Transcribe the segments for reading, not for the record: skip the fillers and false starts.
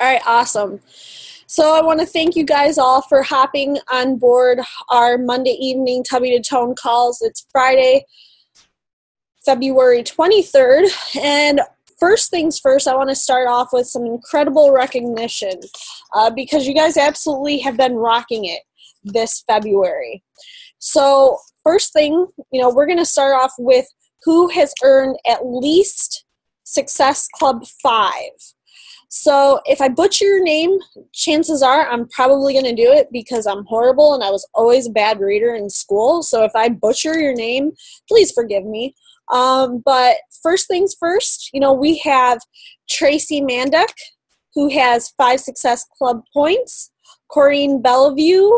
All right, awesome. So I want to thank you guys all for hopping on board our Monday evening Tubby to Tone calls. It's Friday, February 23rd. And first things first, I want to start off with some incredible recognition because you guys absolutely have been rocking it this February. So first thing, we're going to start off with who has earned at least Success Club 5. So if I butcher your name, chances are I'm probably going to do it because I'm horrible and I was always a bad reader in school. So if I butcher your name, please forgive me. But first things first, we have Tracy Mandek, who has 5 Success Club points, Corrine Bellevue,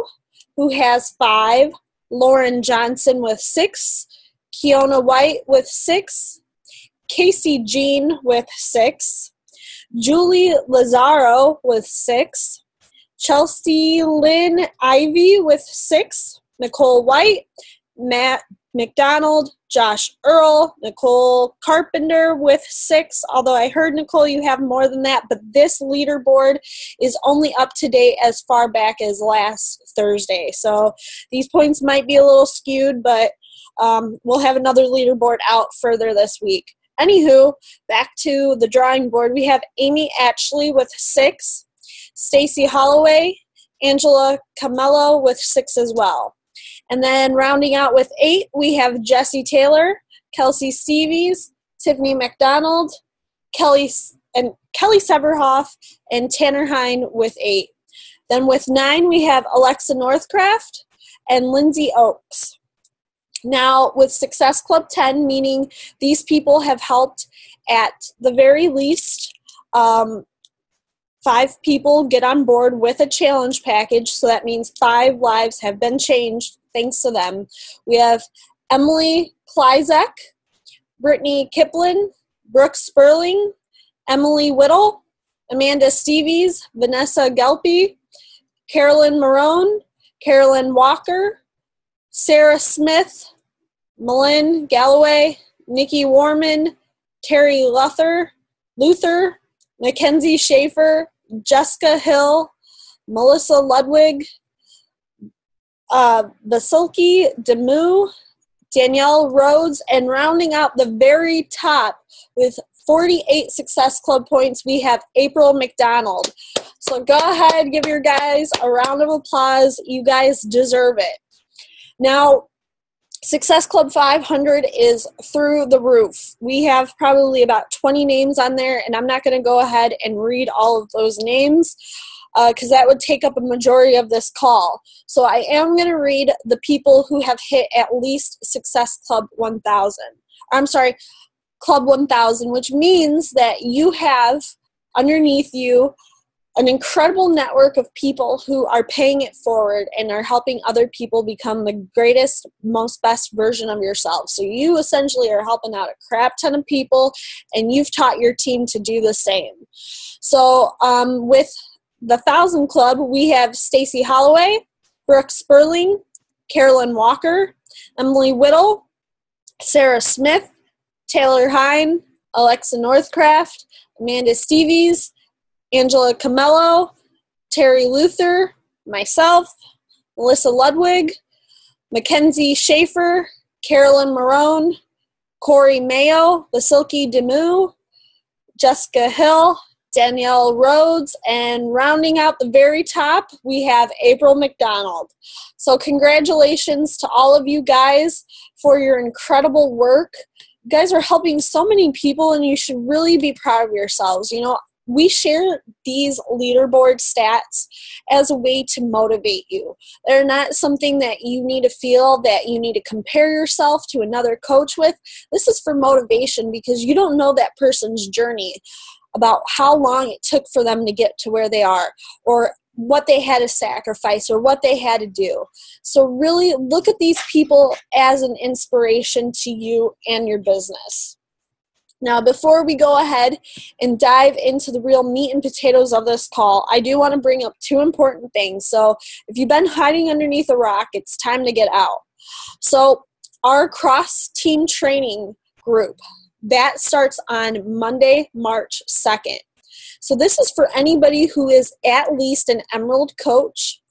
who has 5, Lauren Johnson with 6, Kiona White with 6, Casey Jean with 6, Julie Lazaro with 6, Chelsea Lynn Ivy with 6, Nicole White, Matt McDonald, Josh Earl, Nicole Carpenter with 6, although I heard, Nicole, you have more than that, but this leaderboard is only up to date as far back as last Thursday. So these points might be a little skewed, but we'll have another leaderboard out further this week. Anywho, back to the drawing board. We have Amy Atchley with 6, Stacy Holloway, Angela Camello with 6 as well. And then rounding out with 8, we have Jessie Taylor, Kelsey Stevies, Tiffany McDonald, Kelly Severhoff, and Tanner Hine with 8. Then with 9, we have Alexa Northcraft and Lindsay Oakes. Now, with Success Club 10, meaning these people have helped at the very least 5 people get on board with a challenge package, so that means 5 lives have been changed thanks to them. We have Emily Kleizek, Brittany Kiplin, Brooke Sperling, Emily Whittle, Amanda Stevies, Vanessa Gelpy, Carolyn Marone, Carolyn Walker, Sarah Smith, Malin Galloway, Nikki Warman, Terry Luther, Mackenzie Schaefer, Jessica Hill, Melissa Ludwig, Vasilki Demu, Danielle Rhodes, and rounding out the very top with 48 Success Club points, we have April McDonald. So go ahead, give your guys a round of applause. You guys deserve it. Now, Success Club 500 is through the roof. We have probably about 20 names on there, and I'm not going to go ahead and read all of those names because that would take up a majority of this call. So I am going to read the people who have hit at least Success Club 1000. Club 1000, which means that you have underneath you an incredible network of people who are paying it forward and are helping other people become the greatest, most best version of yourself. So you essentially are helping out a crap ton of people, and you've taught your team to do the same. So with the 1000 Club, we have Stacy Holloway, Brooke Sperling, Carolyn Walker, Emily Whittle, Sarah Smith, Taylor Hine, Alexa Northcraft, Amanda Stevies, Angela Camello, Terry Luther, myself, Melissa Ludwig, Mackenzie Schaefer, Carolyn Marone, Corey Mayo, Vasilki Demu, Jessica Hill, Danielle Rhodes, and rounding out the very top, we have April McDonald. So congratulations to all of you guys for your incredible work. You guys are helping so many people, and you should really be proud of yourselves. We share these leaderboard stats as a way to motivate you. They're not something that you need to feel that you need to compare yourself to another coach with. This is for motivation because you don't know that person's journey about how long it took for them to get to where they are, or what they had to sacrifice, or what they had to do. So really look at these people as an inspiration to you and your business. Now, before we go ahead and dive into the real meat and potatoes of this call, I do want to bring up 2 important things. So if you've been hiding underneath a rock, it's time to get out. So our cross-team training group, that starts on Monday, March 2nd. So this is for anybody who is at least an Emerald coach.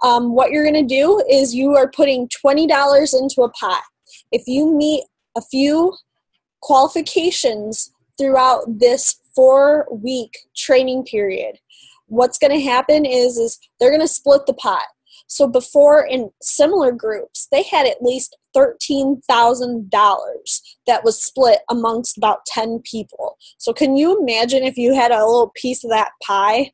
What you're going to do is you are putting $20 into a pot. If you meet a few qualifications throughout this 4-week training period, what's going to happen is they're going to split the pot. So before, in similar groups, they had at least $13,000 that was split amongst about 10 people. So can you imagine if you had a little piece of that pie?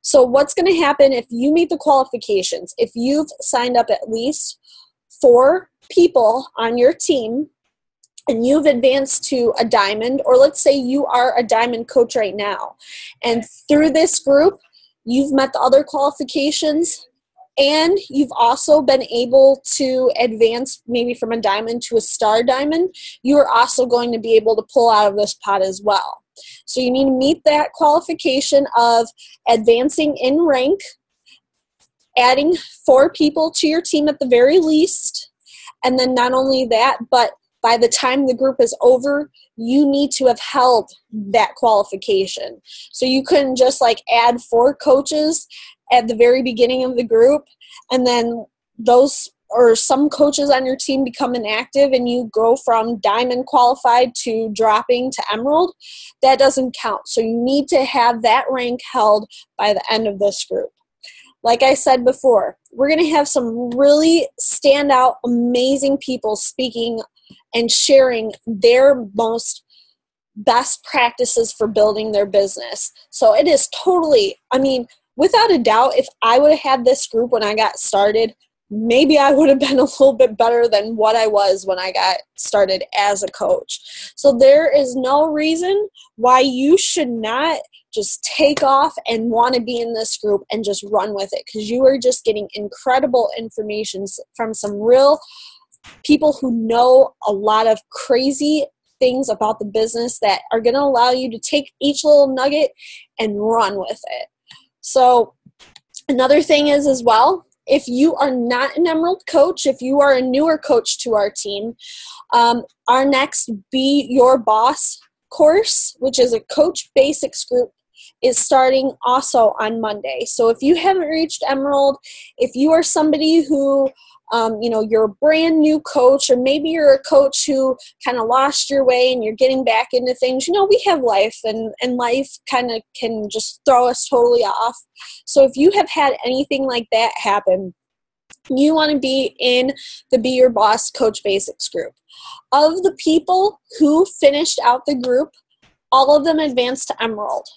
So what's going to happen if you meet the qualifications? If you've signed up at least 4 people on your team, and you've advanced to a diamond, or let's say you are a diamond coach right now, and through this group, you've met the other qualifications, and you've also been able to advance maybe from a diamond to a star diamond, you are also going to be able to pull out of this pot as well. So you need to meet that qualification of advancing in rank, adding 4 people to your team at the very least, and then not only that, but by the time the group is over, you need to have held that qualification. So you couldn't just like add 4 coaches at the very beginning of the group, and then those or some coaches on your team become inactive and you go from diamond qualified to dropping to emerald. That doesn't count. So you need to have that rank held by the end of this group. Like I said before, we're going to have some really standout, amazing people speaking and sharing their most best practices for building their business. So it is totally, without a doubt, if I would have had this group when I got started, maybe I would have been a little bit better than what I was when I got started as a coach. So there is no reason why you should not just take off and want to be in this group and just run with it, because you are just getting incredible information from some real people who know a lot of crazy things about the business that are going to allow you to take each little nugget and run with it. So another thing is as well, if you are not an Emerald coach, if you are a newer coach to our team, our next Be Your Boss course, which is a Coach Basics group, is starting also on Monday. So if you haven't reached Emerald, if you are somebody who you're a brand new coach, or maybe you're a coach who kind of lost your way and you're getting back into things. We have life, and life kind of can just throw us totally off. So if you have had anything like that happen, you want to be in the Be Your Boss Coach Basics group. Of the people who finished out the group, all of them advanced to Emerald,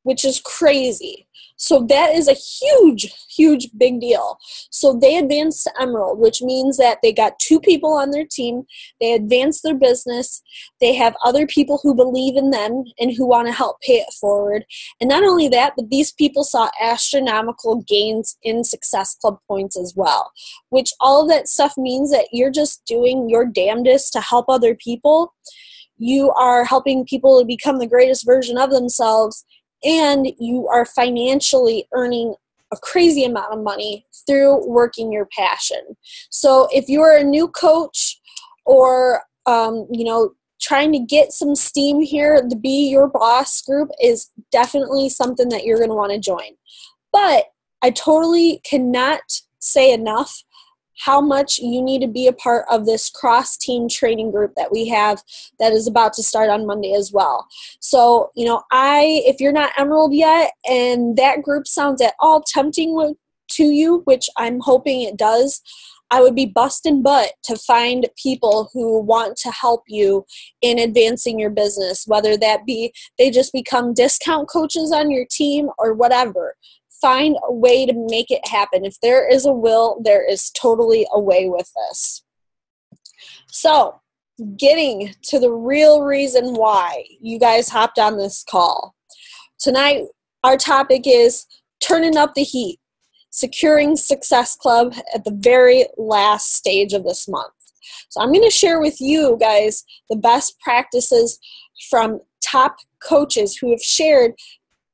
which is crazy. So that is a huge, huge big deal. So they advanced to Emerald, which means that they got 2 people on their team, they advanced their business, they have other people who believe in them and who want to help pay it forward. And not only that, but these people saw astronomical gains in Success Club points as well, which all of that stuff means that you're just doing your damnedest to help other people. You are helping people to become the greatest version of themselves, and you are financially earning a crazy amount of money through working your passion. So if you're a new coach or, trying to get some steam here, the Be Your Boss group is definitely something that you're going to want to join. But I totally cannot say enough how much you need to be a part of this cross-team training group that we have that is about to start on Monday as well. So, if you're not Emerald yet and that group sounds at all tempting to you, which I'm hoping it does, I would be busting butt to find people who want to help you in advancing your business, whether that be they just become discount coaches on your team or whatever. Find a way to make it happen. If there is a will, there is totally a way with this. So, getting to the real reason why you guys hopped on this call. Tonight, our topic is turning up the heat, securing Success Club at the very last stage of this month. So I'm going to share with you guys the best practices from top coaches who have shared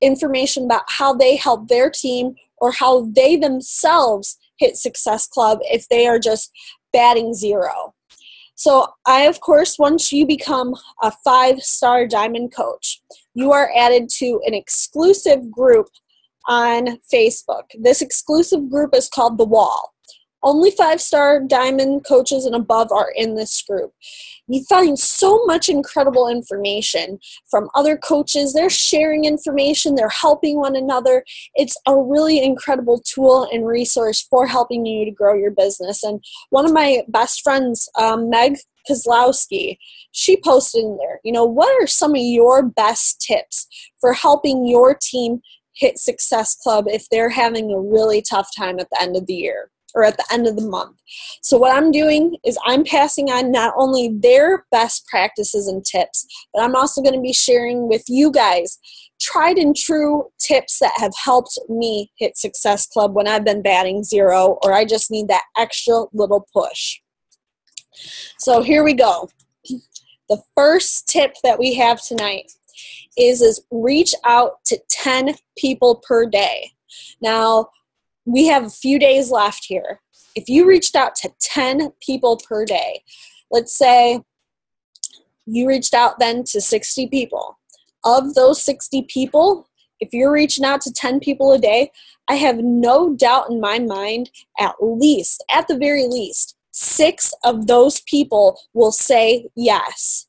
information about how they help their team or how they themselves hit Success Club if they are just batting 0. So I, of course, once you become a 5-star diamond coach, you are added to an exclusive group on Facebook. This exclusive group is called The Wall. Only 5-star diamond coaches and above are in this group. You find so much incredible information from other coaches. They're sharing information. They're helping one another. It's a really incredible tool and resource for helping you to grow your business. And one of my best friends, Meg Kozlowski, she posted in there, what are some of your best tips for helping your team hit Success Club if they're having a really tough time at the end of the year or at the end of the month? So what I'm doing is I'm passing on not only their best practices and tips, but I'm also going to be sharing with you guys tried and true tips that have helped me hit Success Club when I've been batting zero or I just need that extra little push. So here we go. The first tip that we have tonight is reach out to 10 people per day. Now, we have a few days left here. If you reached out to 10 people per day, let's say you reached out then to 60 people. Of those 60 people, if you're reaching out to 10 people a day, I have no doubt in my mind, at the very least, 6 of those people will say yes.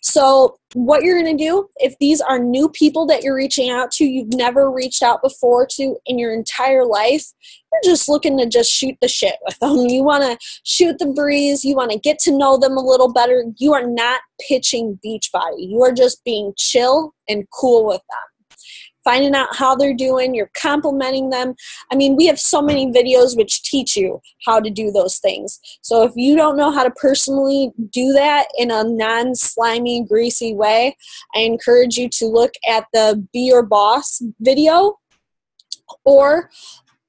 So what you're going to do, if these are new people that you're reaching out to, you've never reached out before to in your entire life, you're just looking to just shoot the shit with them. You want to shoot the breeze. You want to get to know them a little better. You are not pitching Beachbody. You are just being chill and cool with them. Finding out how they're doing, you're complimenting them. I mean, we have so many videos which teach you how to do those things. So if you don't know how to personally do that in a non-slimy, greasy way, I encourage you to look at the Be Your Boss video or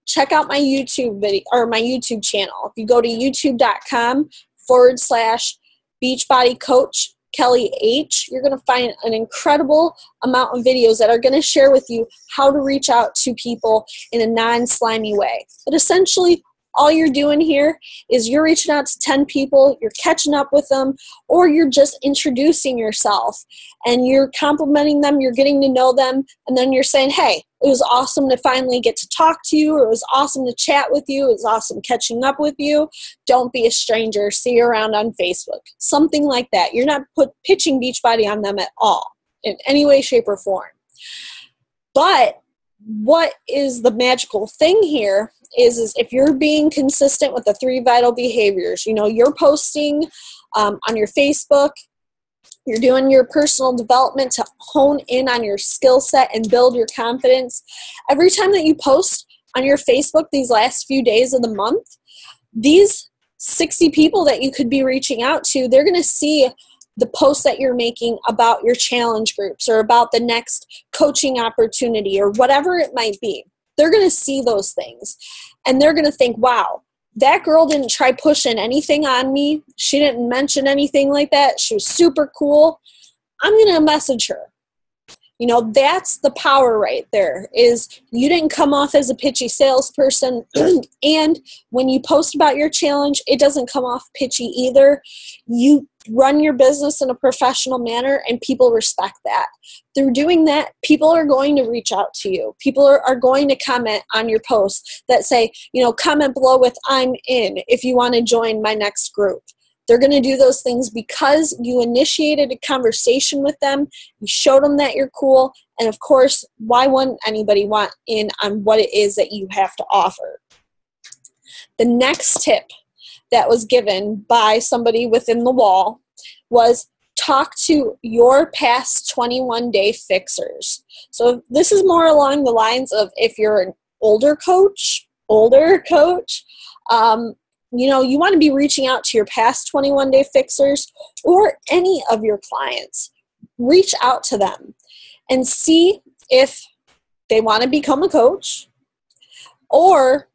check out my YouTube video or my YouTube channel. If you go to youtube.com/BeachbodyCoach Kelly H, you're going to find an incredible amount of videos that are going to share with you how to reach out to people in a non-slimy way. But essentially, all you're doing here is you're reaching out to 10 people, you're catching up with them, or you're just introducing yourself and you're complimenting them, you're getting to know them, and then you're saying, hey, it was awesome to finally get to talk to you, or it was awesome to chat with you, it was awesome catching up with you. Don't be a stranger, see you around on Facebook. Something like that. You're not pitching Beachbody on them at all, in any way, shape, or form. But what is the magical thing here is if you're being consistent with the 3 vital behaviors, you're posting on your Facebook, you're doing your personal development to hone in on your skill set and build your confidence. Every time that you post on your Facebook these last few days of the month, these 60 people that you could be reaching out to, they're going to see the posts that you're making about your challenge groups or about the next coaching opportunity or whatever it might be. They're going to see those things and they're going to think, wow, that girl didn't try pushing anything on me. She didn't mention anything like that. She was super cool. I'm going to message her. That's the power right there, is you didn't come off as a pitchy salesperson. And when you post about your challenge, it doesn't come off pitchy either. You run your business in a professional manner and people respect that. Through doing that, people are going to reach out to you. People are going to comment on your posts that say, comment below with I'm in if you want to join my next group. They're going to do those things because you initiated a conversation with them, you showed them that you're cool, and of course, why wouldn't anybody want in on what it is that you have to offer? The next tip that was given by somebody within the wall was talk to your past 21-day fixers. So this is more along the lines of if you're an older coach, you want to be reaching out to your past 21-day fixers or any of your clients. Reach out to them and see if they want to become a coach or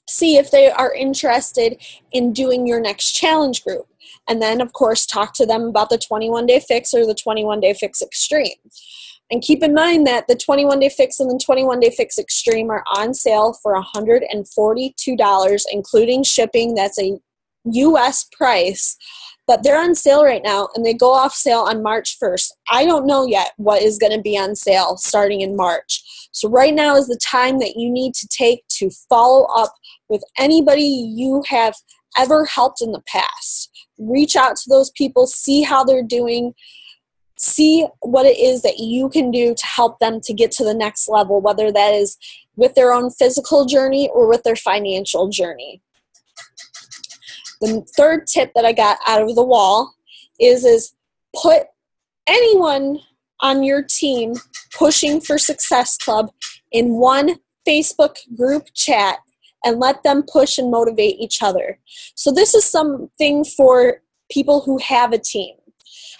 see if they are interested in doing your next challenge group. And then, of course, talk to them about the 21-day fix or the 21-day fix extreme. And keep in mind that the 21-day fix and the 21-day fix extreme are on sale for $142, including shipping. That's a U.S. price. but they're on sale right now, and they go off sale on March 1st. I don't know yet what is going to be on sale starting in March. So right now is the time that you need to take to follow up with anybody you have ever helped in the past. Reach out to those people, see how they're doing, see what it is that you can do to help them to get to the next level, whether that is with their own physical journey or with their financial journey. The third tip that I got out of the wall is put anyone on your team pushing for Success Club in one Facebook group chat and let them push and motivate each other. So this is something for people who have a team.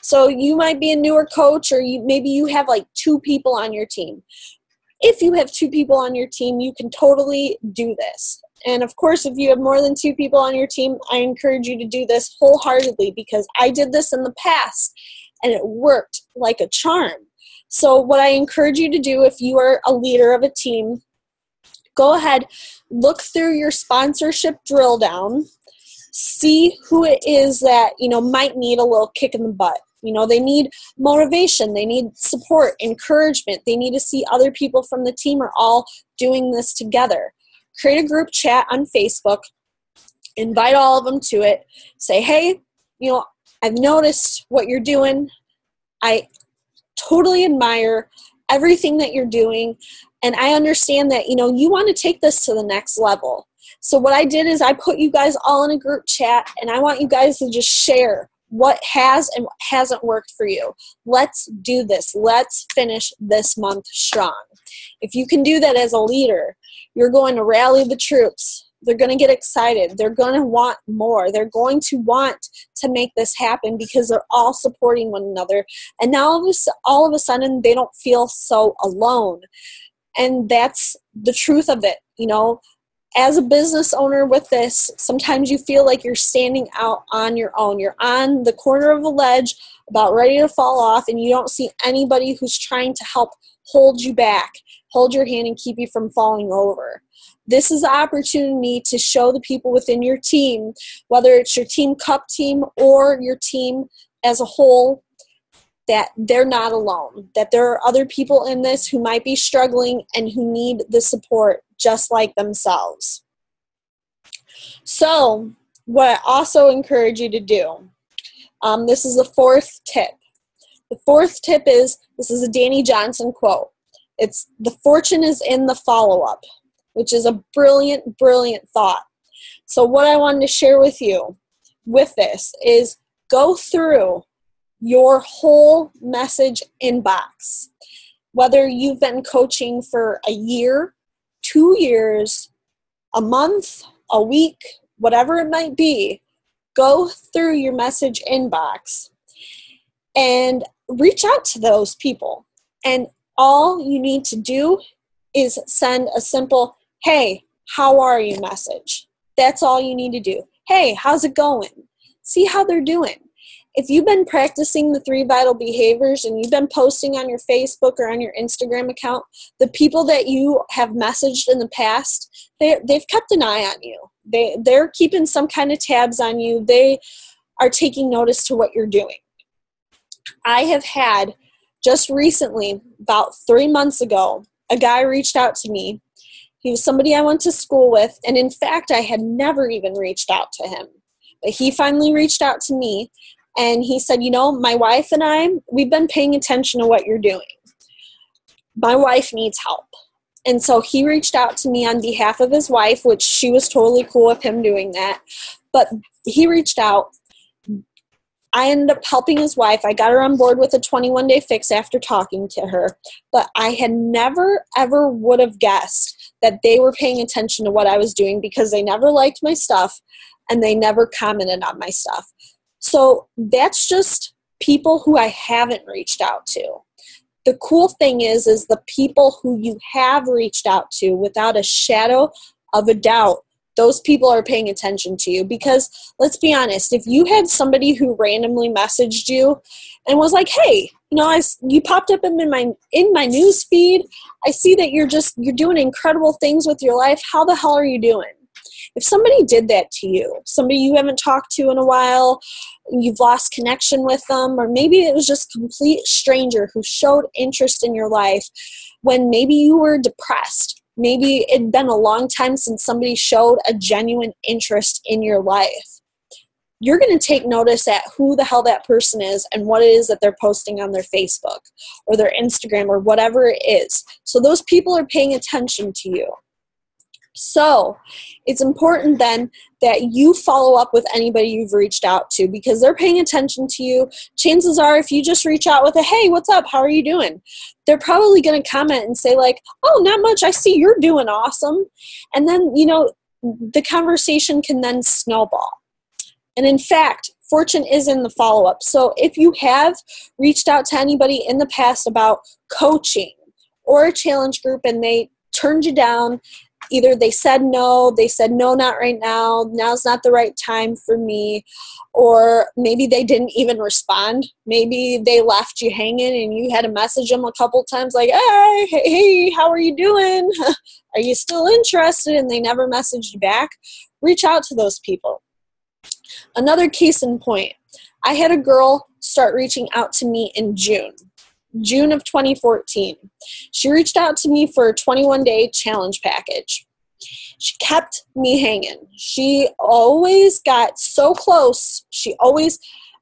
So you might be a newer coach, or maybe you have like 2 people on your team. If you have 2 people on your team, you can totally do this. And of course, if you have more than 2 people on your team, I encourage you to do this wholeheartedly, because I did this in the past and it worked like a charm. So what I encourage you to do, if you are a leader of a team, go ahead, look through your sponsorship drill down, see who it is that, might need a little kick in the butt. They need motivation, they need support, encouragement, they need to see other people from the team are all doing this together. Create a group chat on Facebook, invite all of them to it, say, hey, I've noticed what you're doing. I totally admire everything that you're doing, and I understand that, you want to take this to the next level. So what I did is I put you guys all in a group chat, and I want you guys to just share what has and what hasn't worked for you. Let's do this. Let's finish this month strong. If you can do that as a leader, you're going to rally the troops. They're going to get excited. They're going to want more. They're going to want to make this happen because they're all supporting one another. And now all of a sudden, they don't feel so alone. And that's the truth of it. As a business owner with this, sometimes you feel like you're standing out on your own. You're on the corner of a ledge, about ready to fall off, and you don't see anybody who's trying to help hold you back, hold your hand, and keep you from falling over. This is the opportunity to show the people within your team, whether it's your team cup team or your team as a whole, that they're not alone, that there are other people in this who might be struggling and who need the support just like themselves. So what I also encourage you to do, this is the 4th tip. The 4th tip is, this is a Danny Johnson quote. It's, the fortune is in the follow-up, which is a brilliant, brilliant thought. So what I wanted to share with you with this is go through your whole message inbox. Whether you've been coaching for a year, 2 years, a month, a week, whatever it might be, go through your message inbox and reach out to those people. And all you need to do is send a simple, hey, how are you message. That's all you need to do. Hey, how's it going? See how they're doing. If you've been practicing the 3 vital behaviors and you've been posting on your Facebook or on your Instagram account, the people that you have messaged in the past, they've kept an eye on you. They're keeping some kind of tabs on you. They are taking notice to what you're doing. I have had, just recently, about 3 months ago, a guy reached out to me. He was somebody I went to school with, and in fact, I had never even reached out to him. But he finally reached out to me, and he said, my wife and I, we've been paying attention to what you're doing. My wife needs help. And so he reached out to me on behalf of his wife, which she was totally cool with him doing that. But he reached out. I ended up helping his wife. I got her on board with a 21-day fix after talking to her. But I had never, ever would have guessed that they were paying attention to what I was doing, because they never liked my stuff and they never commented on my stuff. So that's just people who I haven't reached out to. The cool thing is the people who you have reached out to, without a shadow of a doubt, those people are paying attention to you. Because let's be honest, if you had somebody who randomly messaged you and was like, hey, you popped up in my news feed. I see that you're doing incredible things with your life. How the hell are you doing? If somebody did that to you, somebody you haven't talked to in a while, you've lost connection with them, or maybe it was just a complete stranger who showed interest in your life when maybe you were depressed. Maybe it'd been a long time since somebody showed a genuine interest in your life. You're going to take notice at who the hell that person is and what it is that they're posting on their Facebook or their Instagram or whatever it is. So those people are paying attention to you. So it's important then that you follow up with anybody you've reached out to, because they're paying attention to you. Chances are, if you just reach out with a, hey, what's up? How are you doing? They're probably going to comment and say like, oh, not much. I see you're doing awesome. And then, the conversation can then snowball. And in fact, fortune is in the follow-up. So if you have reached out to anybody in the past about coaching or a challenge group and they turned you down, either they said no, not right now, now's not the right time for me, or maybe they didn't even respond. Maybe they left you hanging and you had to message them a couple times like, hey, how are you doing? Are you still interested? And they never messaged you back. Reach out to those people. Another case in point, I had a girl start reaching out to me in June of 2014. She reached out to me for a 21-day challenge package. She kept me hanging. She always got so close.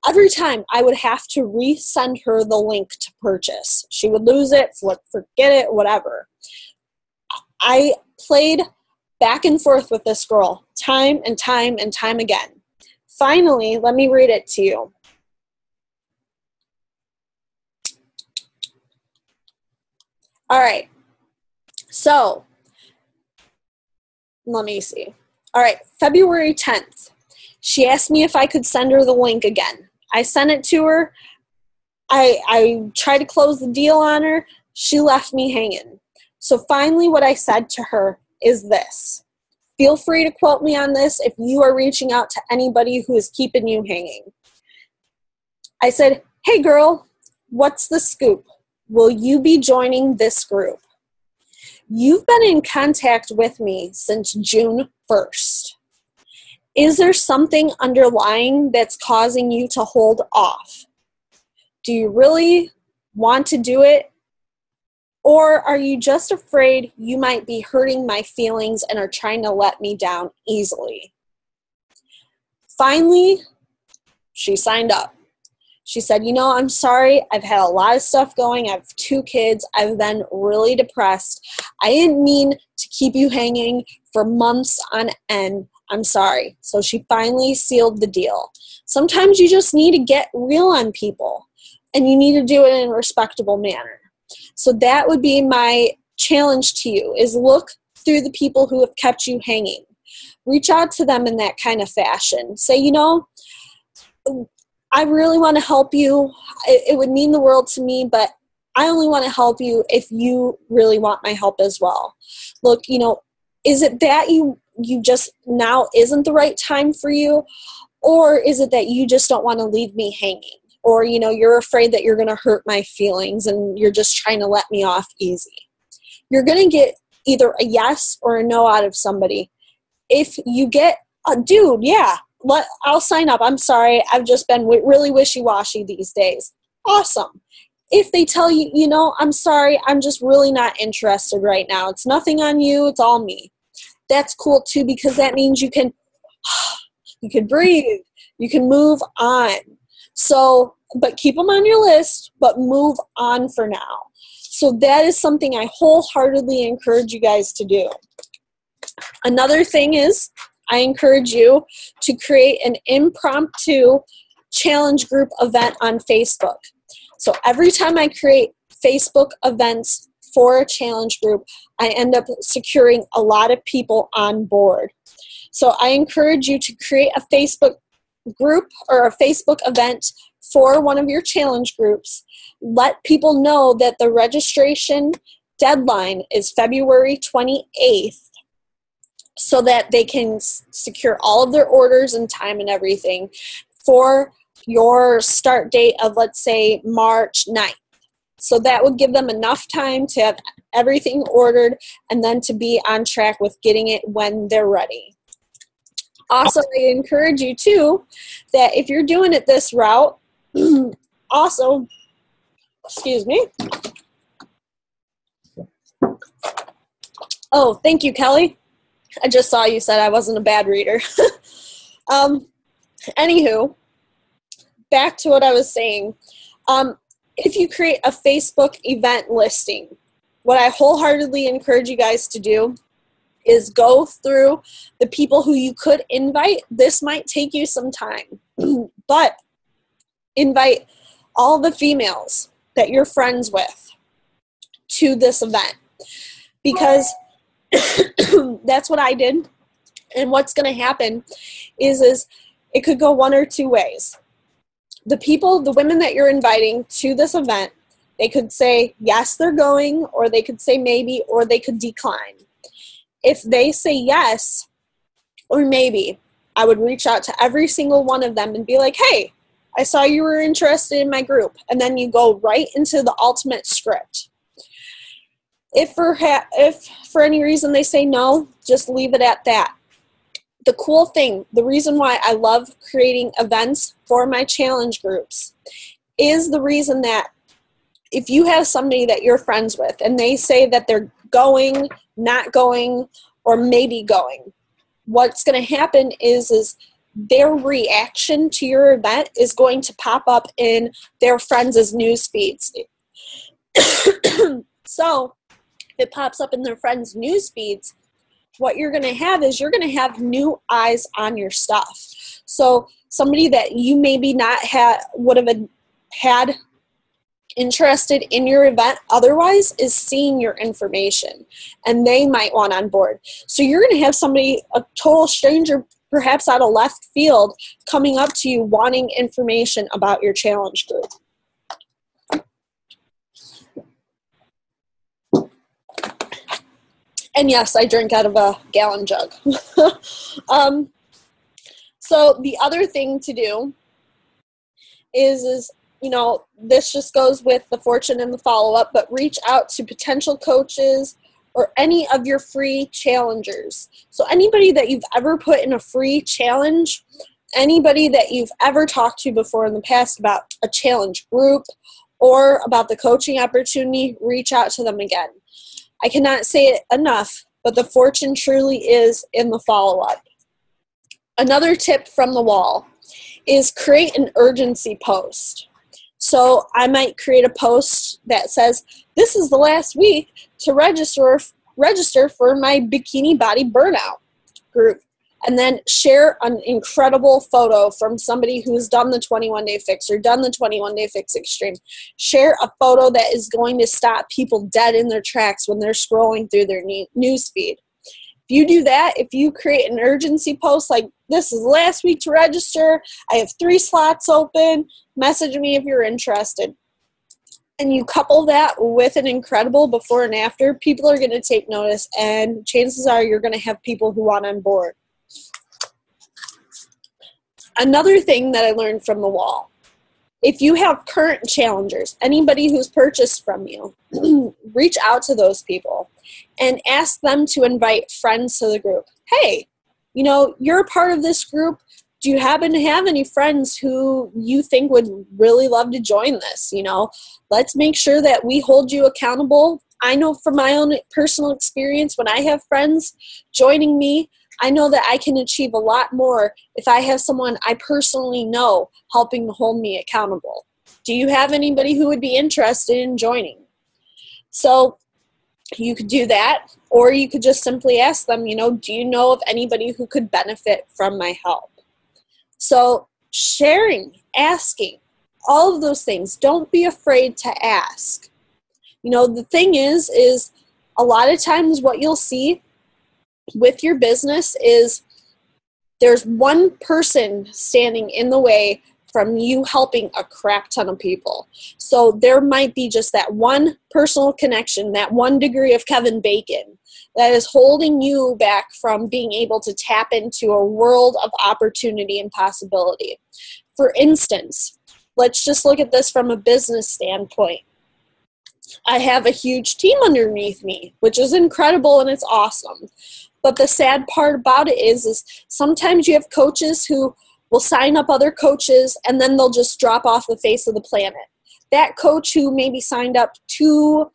Every time I would have to resend her the link to purchase. She would lose it, forget it, whatever. I played back and forth with this girl time and time and time again. Finally, let me read it to you. All right, so let me see. All right, February 10th, she asked me if I could send her the link again. I sent it to her. I tried to close the deal on her. She left me hanging. So finally what I said to her is this. Feel free to quote me on this if you are reaching out to anybody who is keeping you hanging. I said, hey girl, what's the scoop? Will you be joining this group? You've been in contact with me since June 1st. Is there something underlying that's causing you to hold off? Do you really want to do it? Or are you just afraid you might be hurting my feelings and are trying to let me down easily? Finally, she signed up. She said, I'm sorry. I've had a lot of stuff going. I have 2 kids. I've been really depressed. I didn't mean to keep you hanging for months on end. I'm sorry. So she finally sealed the deal. Sometimes you just need to get real on people, and you need to do it in a respectable manner. So that would be my challenge to you, is look through the people who have kept you hanging. Reach out to them in that kind of fashion. Say, I really want to help you. It would mean the world to me, but I only want to help you if you really want my help as well. Look, is it that you just now isn't the right time for you? Or is it that you just don't want to leave me hanging? Or, you're afraid that you're going to hurt my feelings and you're just trying to let me off easy. You're going to get either a yes or a no out of somebody. If you get a dude, yeah, I'll sign up. I'm sorry. I've just been really wishy-washy these days. Awesome. If they tell you, I'm sorry, I'm just really not interested right now. It's nothing on you. It's all me. That's cool too, because that means you can breathe. You can move on. So, but keep them on your list, but move on for now. So that is something I wholeheartedly encourage you guys to do. Another thing is, I encourage you to create an impromptu challenge group event on Facebook. So every time I create Facebook events for a challenge group, I end up securing a lot of people on board. So I encourage you to create a Facebook group or a Facebook event for one of your challenge groups. Let people know that the registration deadline is February 28th. So that they can secure all of their orders and time and everything for your start date of, let's say, March 9th. So that would give them enough time to have everything ordered and then to be on track with getting it when they're ready. Also, I encourage you too that if you're doing it this route, also, excuse me. Oh, thank you, Kelly. I just saw you said I wasn't a bad reader. Anywho, back to what I was saying. If you create a Facebook event listing, what I wholeheartedly encourage you guys to do is go through the people who you could invite. This might take you some time, but invite all the females that you're friends with to this event, because that's what I did. And what's going to happen is it could go one or two ways. The women that you're inviting to this event, they could say yes, they're going, or they could say maybe, or they could decline. If they say yes or maybe, I would reach out to every single one of them and be like, hey, I saw you were interested in my group. And then you go right into the ultimate script. If for any reason they say no, just leave it at that. The cool thing, the reason why I love creating events for my challenge groups is the reason that if you have somebody that you're friends with and they say that they're going, not going, or maybe going, what's going to happen is their reaction to your event is going to pop up in their friends' news feeds. So if it pops up in their friends' news feeds, what you're going to have is you're going to have new eyes on your stuff. So somebody that you maybe not would have had interested in your event otherwise is seeing your information, and they might want on board. So you're going to have somebody, a total stranger, perhaps out of left field, coming up to you wanting information about your challenge group. And yes, I drink out of a gallon jug. So the other thing to do is, this just goes with the fortune and the follow-up, but reach out to potential coaches or any of your free challengers. So anybody that you've ever put in a free challenge, anybody that you've ever talked to before in the past about a challenge group or about the coaching opportunity, reach out to them again. I cannot say it enough, but the fortune truly is in the follow-up. Another tip from the wall is create an urgency post. So I might create a post that says, this is the last week to register for my Bikini Body Burnout group. And then share an incredible photo from somebody who's done the 21-day fix or done the 21-day fix extreme. Share a photo that is going to stop people dead in their tracks when they're scrolling through their news feed. If you do that, if you create an urgency post like, this is last week to register, I have 3 slots open, message me if you're interested, and you couple that with an incredible before and after, people are going to take notice, and chances are you're going to have people who want on board. Another thing that I learned from the wall, if you have current challengers, anybody who's purchased from you, reach out to those people and ask them to invite friends to the group. Hey, you're a part of this group. Do you happen to have any friends who you think would really love to join this? Let's make sure that we hold you accountable. I know from my own personal experience, when I have friends joining me, I know that I can achieve a lot more if I have someone I personally know helping to hold me accountable. Do you have anybody who would be interested in joining? So you could do that, or you could just simply ask them, do you know of anybody who could benefit from my help? So sharing, asking, all of those things. Don't be afraid to ask. The thing is a lot of times what you'll see with your business is there's one person standing in the way from you helping a crap ton of people. So there might be just that one personal connection, that one degree of Kevin Bacon that is holding you back from being able to tap into a world of opportunity and possibility. For instance, let's just look at this from a business standpoint. I have a huge team underneath me, which is incredible and it's awesome. But the sad part about it is sometimes you have coaches who will sign up other coaches and then they'll just drop off the face of the planet. That coach who maybe signed up 2-3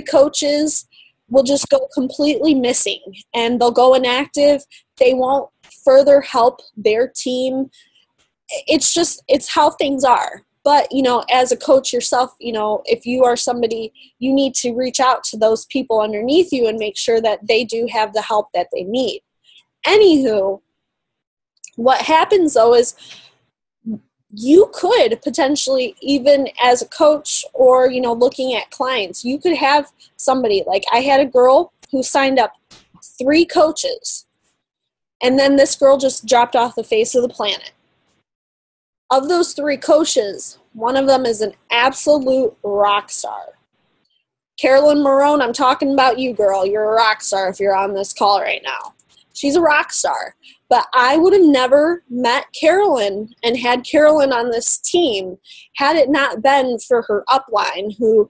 coaches will just go completely missing and they'll go inactive. They won't further help their team. It's how things are. But, as a coach yourself, if you are somebody, you need to reach out to those people underneath you and make sure that they do have the help that they need. Anywho, what happens though is you could potentially, even as a coach or, looking at clients, you could have somebody, like I had a girl who signed up 3 coaches, and then this girl just dropped off the face of the planet. Of those 3 coaches, one of them is an absolute rock star. Carolyn Marone, I'm talking about you, girl. You're a rock star if you're on this call right now. She's a rock star. But I would have never met Carolyn and had Carolyn on this team had it not been for her upline who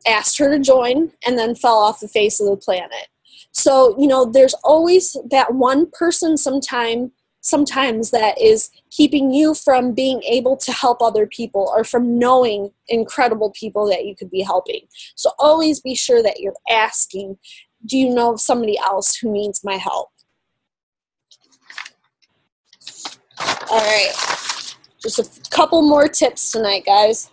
asked her to join and then fell off the face of the planet. So, there's always that one person sometimes that is keeping you from being able to help other people or from knowing incredible people that you could be helping. So always be sure that you're asking, do you know of somebody else who needs my help? All right, just a couple more tips tonight, guys.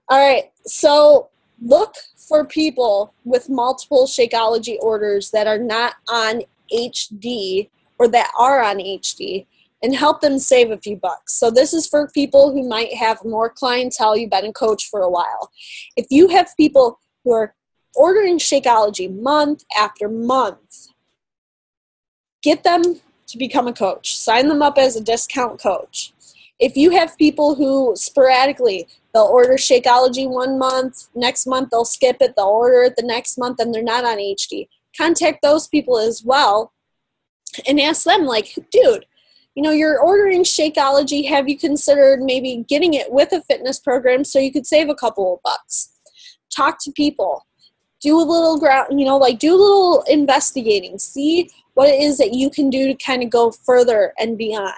All right, so look for people with multiple Shakeology orders that are not on HD or that are on HD and help them save a few bucks. So this is for people who might have more clientele. You've been a coach for a while. If you have people who are ordering Shakeology month after month, get them to become a coach. Sign them up as a discount coach. If you have people who sporadically, they'll order Shakeology one month, next month they'll skip it, they'll order it the next month, and they're not on HD, contact those people as well and ask them, like, dude, you're ordering Shakeology. Have you considered maybe getting it with a fitness program so you could save a couple of bucks? Talk to people. Do a little do a little investigating. See what it is that you can do to kind of go further and beyond.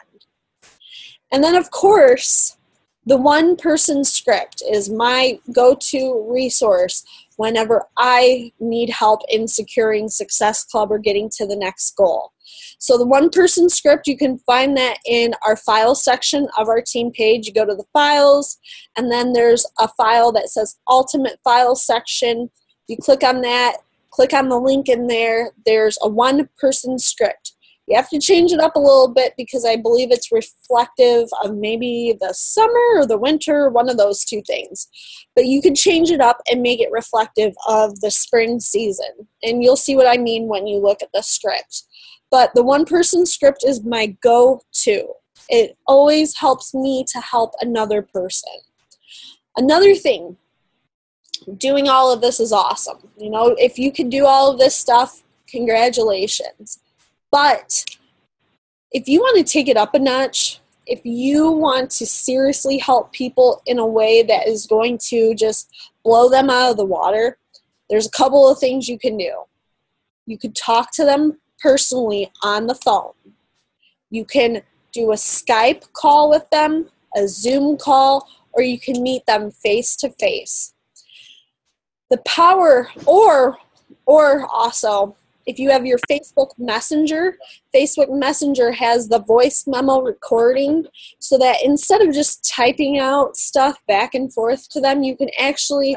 And then, of course, the one-person script is my go-to resource whenever I need help in securing Success Club or getting to the next goal. So the one-person script, you can find that in our files section of our team page. You go to the files, and then there's a file that says Ultimate Files section. You click on that, click on the link in there. There's a one-person script. You have to change it up a little bit because I believe it's reflective of maybe the summer or the winter, one of those two things. But you can change it up and make it reflective of the spring season. And you'll see what I mean when you look at the script. But the one-person script is my go-to. It always helps me to help another person. Another thing, doing all of this is awesome. If you can do all of this stuff, congratulations. But if you want to take it up a notch, if you want to seriously help people in a way that is going to just blow them out of the water, there's a couple of things you can do. You could talk to them personally on the phone. You can do a Skype call with them, a Zoom call, or you can meet them face to face. The power, or also, if you have your Facebook Messenger has the voice memo recording so that instead of just typing out stuff back and forth to them, you can actually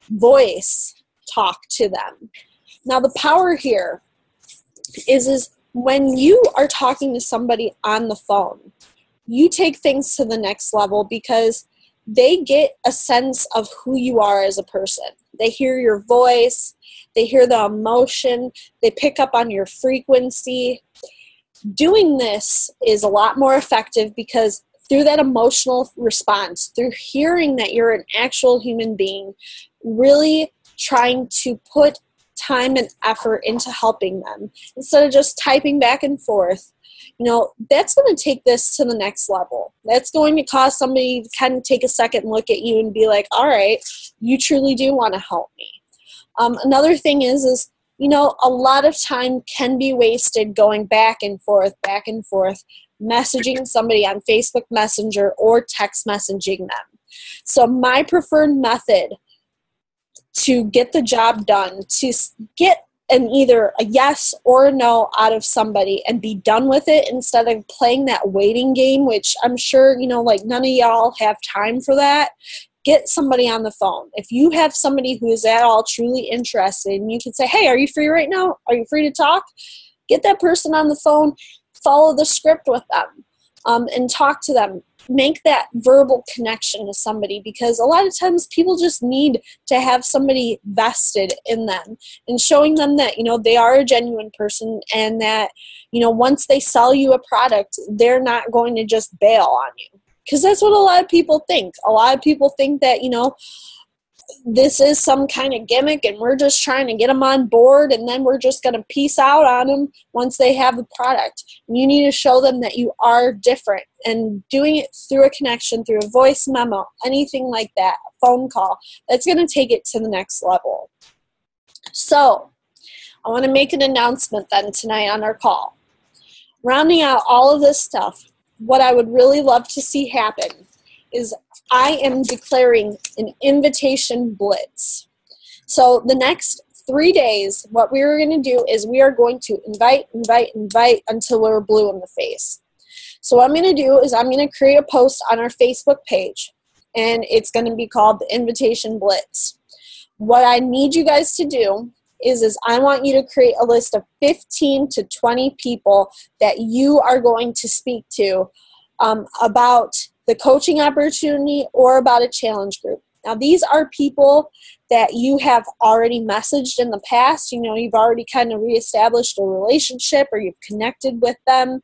voice talk to them. Now, the power here is when you are talking to somebody on the phone, you take things to the next level because they get a sense of who you are as a person. They hear your voice, they hear the emotion, they pick up on your frequency. Doing this is a lot more effective because through that emotional response, through hearing that you're an actual human being, really trying to put time and effort into helping them instead of just typing back and forth, that's going to take this to the next level. That's going to cause somebody to kind of take a second look at you and be like, all right, you truly do want to help me. Another thing is a lot of time can be wasted going back and forth, messaging somebody on Facebook Messenger or text messaging them. So my preferred method to get the job done, to get either a yes or a no out of somebody and be done with it instead of playing that waiting game, which I'm sure, none of y'all have time for that. Get somebody on the phone. If you have somebody who is at all truly interested, and you can say, hey, are you free right now? Are you free to talk? Get that person on the phone, follow the script with them, and talk to them. Make that verbal connection to somebody, because a lot of times people just need to have somebody vested in them and showing them that, they are a genuine person, and that, once they sell you a product, they're not going to just bail on you. Because that's what a lot of people think. A lot of people think that, this is some kind of gimmick and we're just trying to get them on board, and then we're just going to peace out on them once they have the product. And you need to show them that you are different, and doing it through a connection, through a voice memo, anything like that, a phone call, that's going to take it to the next level. So I want to make an announcement then tonight on our call. Rounding out all of this stuff, what I would really love to see happen is I am declaring an invitation blitz. So the next 3 days, what we're going to do is we are going to invite until we're blue in the face. So what I'm going to do is I'm going to create a post on our Facebook page, and it's going to be called the Invitation Blitz. What I need you guys to do is I want you to create a list of 15 to 20 people that you are going to speak to about the coaching opportunity or about a challenge group. Now, these are people that you have already messaged in the past. You've already kind of reestablished a relationship, or you've connected with them.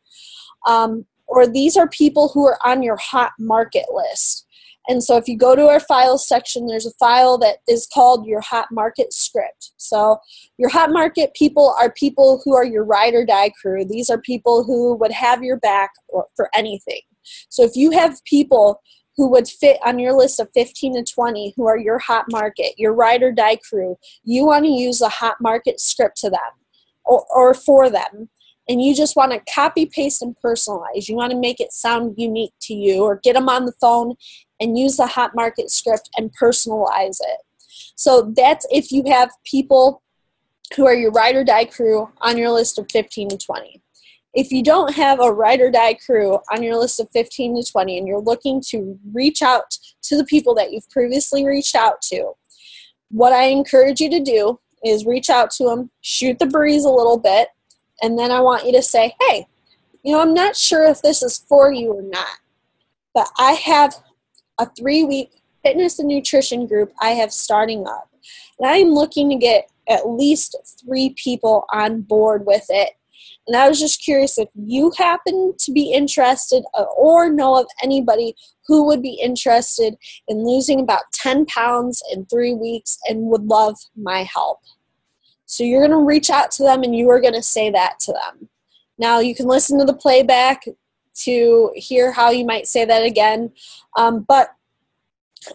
Or these are people who are on your hot market list. And so if you go to our files section, there's a file that is called your hot market script. So your hot market people are people who are your ride or die crew. These are people who would have your back for anything. So if you have people who would fit on your list of 15 to 20 who are your hot market, your ride or die crew, you want to use a hot market script to them or for them. And you just want to copy, paste, and personalize. You want to make it sound unique to you, or get them on the phone and use the hot market script and personalize it. So that's if you have people who are your ride or die crew on your list of 15 to 20. If you don't have a ride or die crew on your list of 15 to 20 and you're looking to reach out to the people that you've previously reached out to, what I encourage you to do is reach out to them, shoot the breeze a little bit, and then I want you to say, hey, I'm not sure if this is for you or not, but I have a 3-week fitness and nutrition group I have starting up. And I'm looking to get at least 3 people on board with it. And I was just curious if you happen to be interested or know of anybody who would be interested in losing about 10 pounds in 3 weeks and would love my help. So you're going to reach out to them and you are going to say that to them. Now you can listen to the playback to hear how you might say that again. But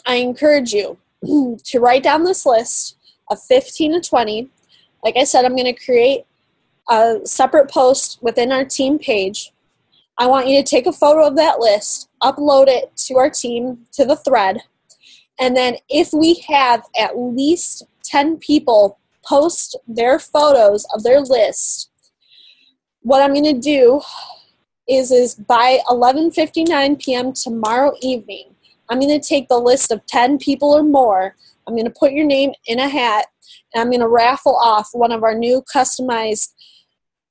I encourage you to write down this list of 15 to 20. Like I said, I'm going to create a separate post within our team page. I want you to take a photo of that list, upload it to our team, to the thread, and then if we have at least 10 people post their photos of their list, what I'm going to do is by 11:59 p.m. tomorrow evening, I'm going to take the list of 10 people or more, I'm going to put your name in a hat, and I'm going to raffle off one of our new customized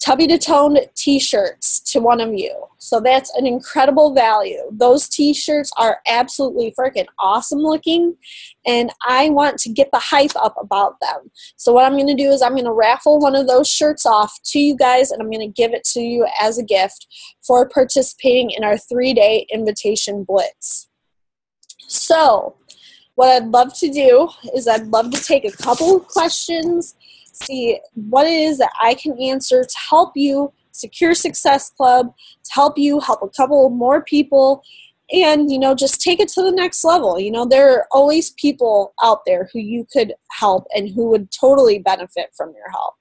Tubby to Tone t-shirts to one of you. So that's an incredible value. Those t-shirts are absolutely freaking awesome looking, and I want to get the hype up about them. So what I'm going to do is I'm going to raffle one of those shirts off to you guys, and I'm going to give it to you as a gift for participating in our 3-day invitation blitz. So what I'd love to do is I'd love to take a couple of questions, see what it is that I can answer to help you secure Success Club, to help you help a couple more people, and, just take it to the next level. There are always people out there who you could help and who would totally benefit from your help.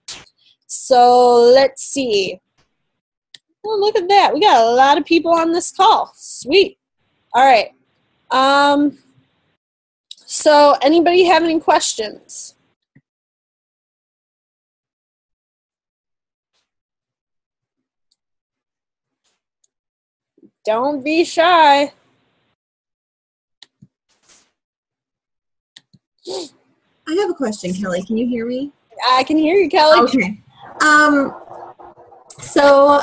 So let's see. Oh, look at that. We got a lot of people on this call. Sweet. All right. So anybody have any questions? Don't be shy. I have a question, Kelly. Can you hear me? I can hear you, Kelly. Okay. So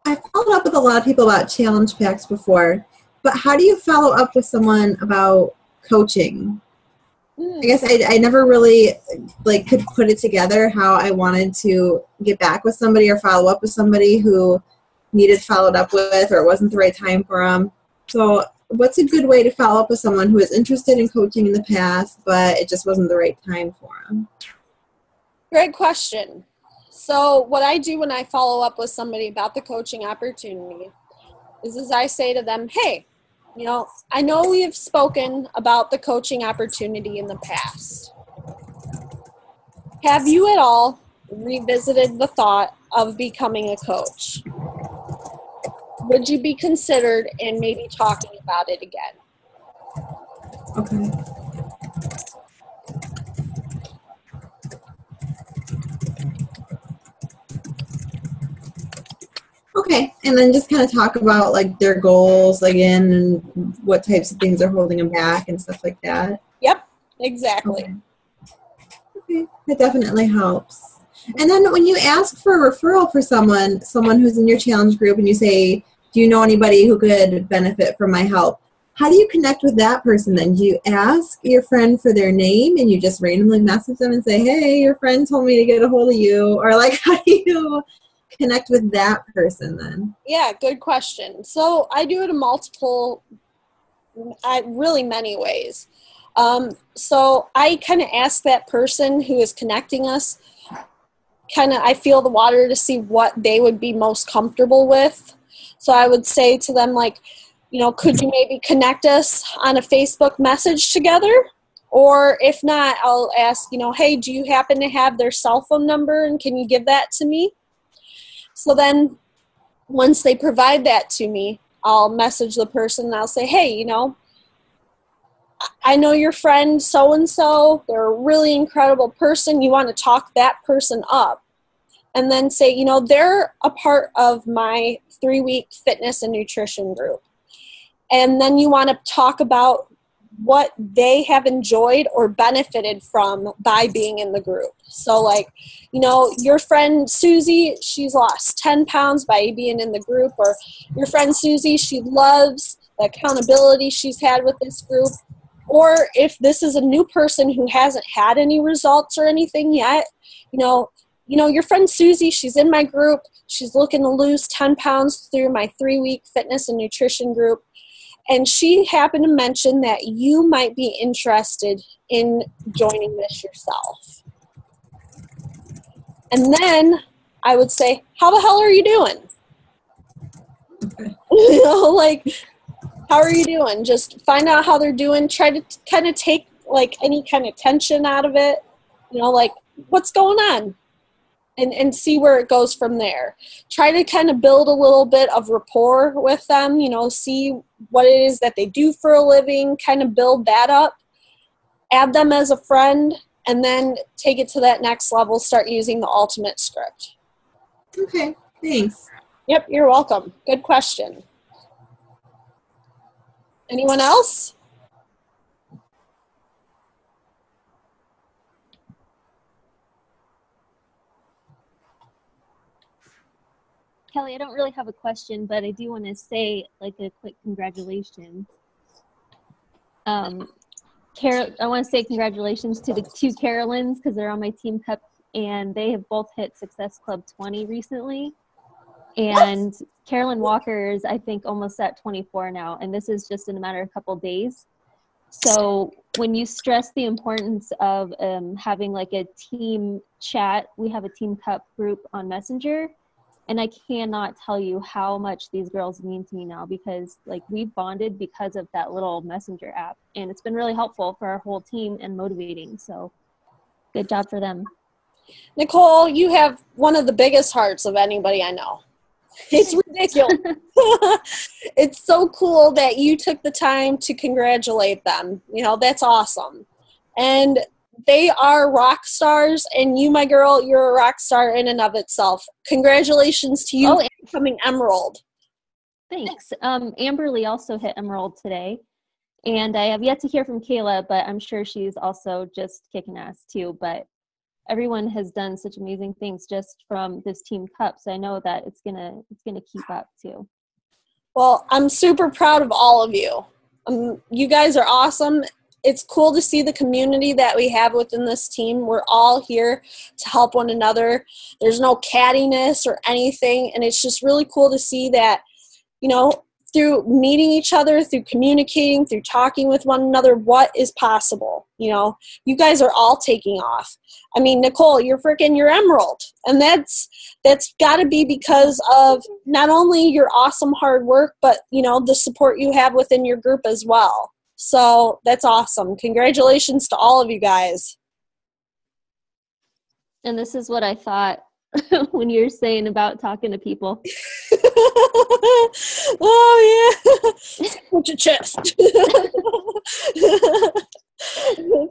I followed up with a lot of people about challenge packs before, but how do you follow up with someone about coaching? I guess I never really could put it together how I wanted to get back with somebody or follow up with somebody who needed followed up with, or it wasn't the right time for them. So what's a good way to follow up with someone who is interested in coaching in the past, but it just wasn't the right time for them? Great question. So what I do when I follow up with somebody about the coaching opportunity is I say to them, hey, I know we have spoken about the coaching opportunity in the past. Have you at all revisited the thought of becoming a coach? Would you be considered in maybe talking about it again? Okay. Okay, and then just kind of talk about their goals again and what types of things are holding them back and stuff like that. Yep, exactly. Okay, that definitely helps. And then when you ask for a referral for someone who's in your challenge group, and you say, do you know anybody who could benefit from my help? How do you connect with that person then? Do you ask your friend for their name and you just randomly message them and say, hey, your friend told me to get a hold of you? Or how do you connect with that person then? Yeah, good question. So I do it in really many ways. So I kind of ask that person who is connecting us, I feel the water to see what they would be most comfortable with. So I would say to them, could you maybe connect us on a Facebook message together? Or if not, I'll ask, hey, do you happen to have their cell phone number and can you give that to me? So then once they provide that to me, I'll message the person and I'll say, hey, I know your friend so-and-so. They're a really incredible person. You want to talk that person up. And then say, they're a part of my 3-week fitness and nutrition group. And then you want to talk about what they have enjoyed or benefited from by being in the group. So your friend Susie, she's lost 10 pounds by being in the group, or your friend Susie, she loves the accountability she's had with this group. Or if this is a new person who hasn't had any results or anything yet, your friend Susie, she's in my group. She's looking to lose 10 pounds through my 3-week fitness and nutrition group. And she happened to mention that you might be interested in joining this yourself. And then I would say, how the hell are you doing? Okay. How are you doing? Just find out how they're doing. Try to kind of take any kind of tension out of it. What's going on? And see where it goes from there. Try to kind of build a little bit of rapport with them, see what it is that they do for a living, kind of build that up, add them as a friend, and then take it to that next level, start using the ultimate script. Okay, thanks. Yep, you're welcome. Good question. Anyone else? Kelly, I don't really have a question, but I do want to say a quick congratulations. I want to say congratulations to the 2 Carolyns because they're on my Team Cup, and they have both hit Success Club 20 recently. And Carolyn Walker is, I think, almost at 24 now, and this is just in a matter of a couple of days. So when you stress the importance of having a team chat, we have a Team Cup group on Messenger. And I cannot tell you how much these girls mean to me now because we've bonded because of that little messenger app. And it's been really helpful for our whole team and motivating. So good job for them. Nicole, you have one of the biggest hearts of anybody I know. It's ridiculous. It's so cool that you took the time to congratulate them. You know, that's awesome. And they are rock stars, and you, my girl, you're a rock star in and of itself. Congratulations to you for becoming Emerald. Thanks. Amberly also hit Emerald today. And I have yet to hear from Kayla, but I'm sure she's also just kicking ass too. But everyone has done such amazing things just from this Team Cup, so I know that it's gonna keep up too. Well, I'm super proud of all of you. You guys are awesome. It's cool to see the community that we have within this team. We're all here to help one another. There's no cattiness or anything, and it's just really cool to see that, you know, through meeting each other, through communicating, through talking with one another, what is possible. You know, you guys are all taking off. I mean, Nicole, you're Emerald. And that's got to be because of not only your awesome hard work, but, you know, the support you have within your group as well. So that's awesome. Congratulations to all of you guys. And this is what I thought when you're saying about talking to people. Oh, yeah. Put your chest.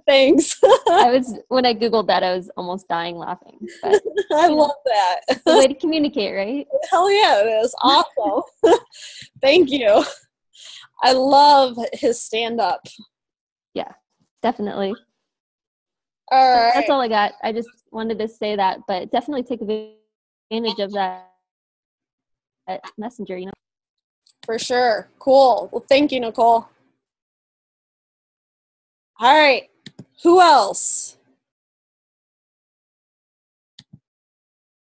Thanks. When I Googled that, I was almost dying laughing. But, I love that. It's the way to communicate, right? Hell yeah, it is. Awesome. Thank you. I love his stand-up. Yeah, definitely. All right. That's all I got. I just wanted to say that, but definitely take advantage of that messenger, you know. For sure. Cool. Well, thank you, Nicole. All right. Who else?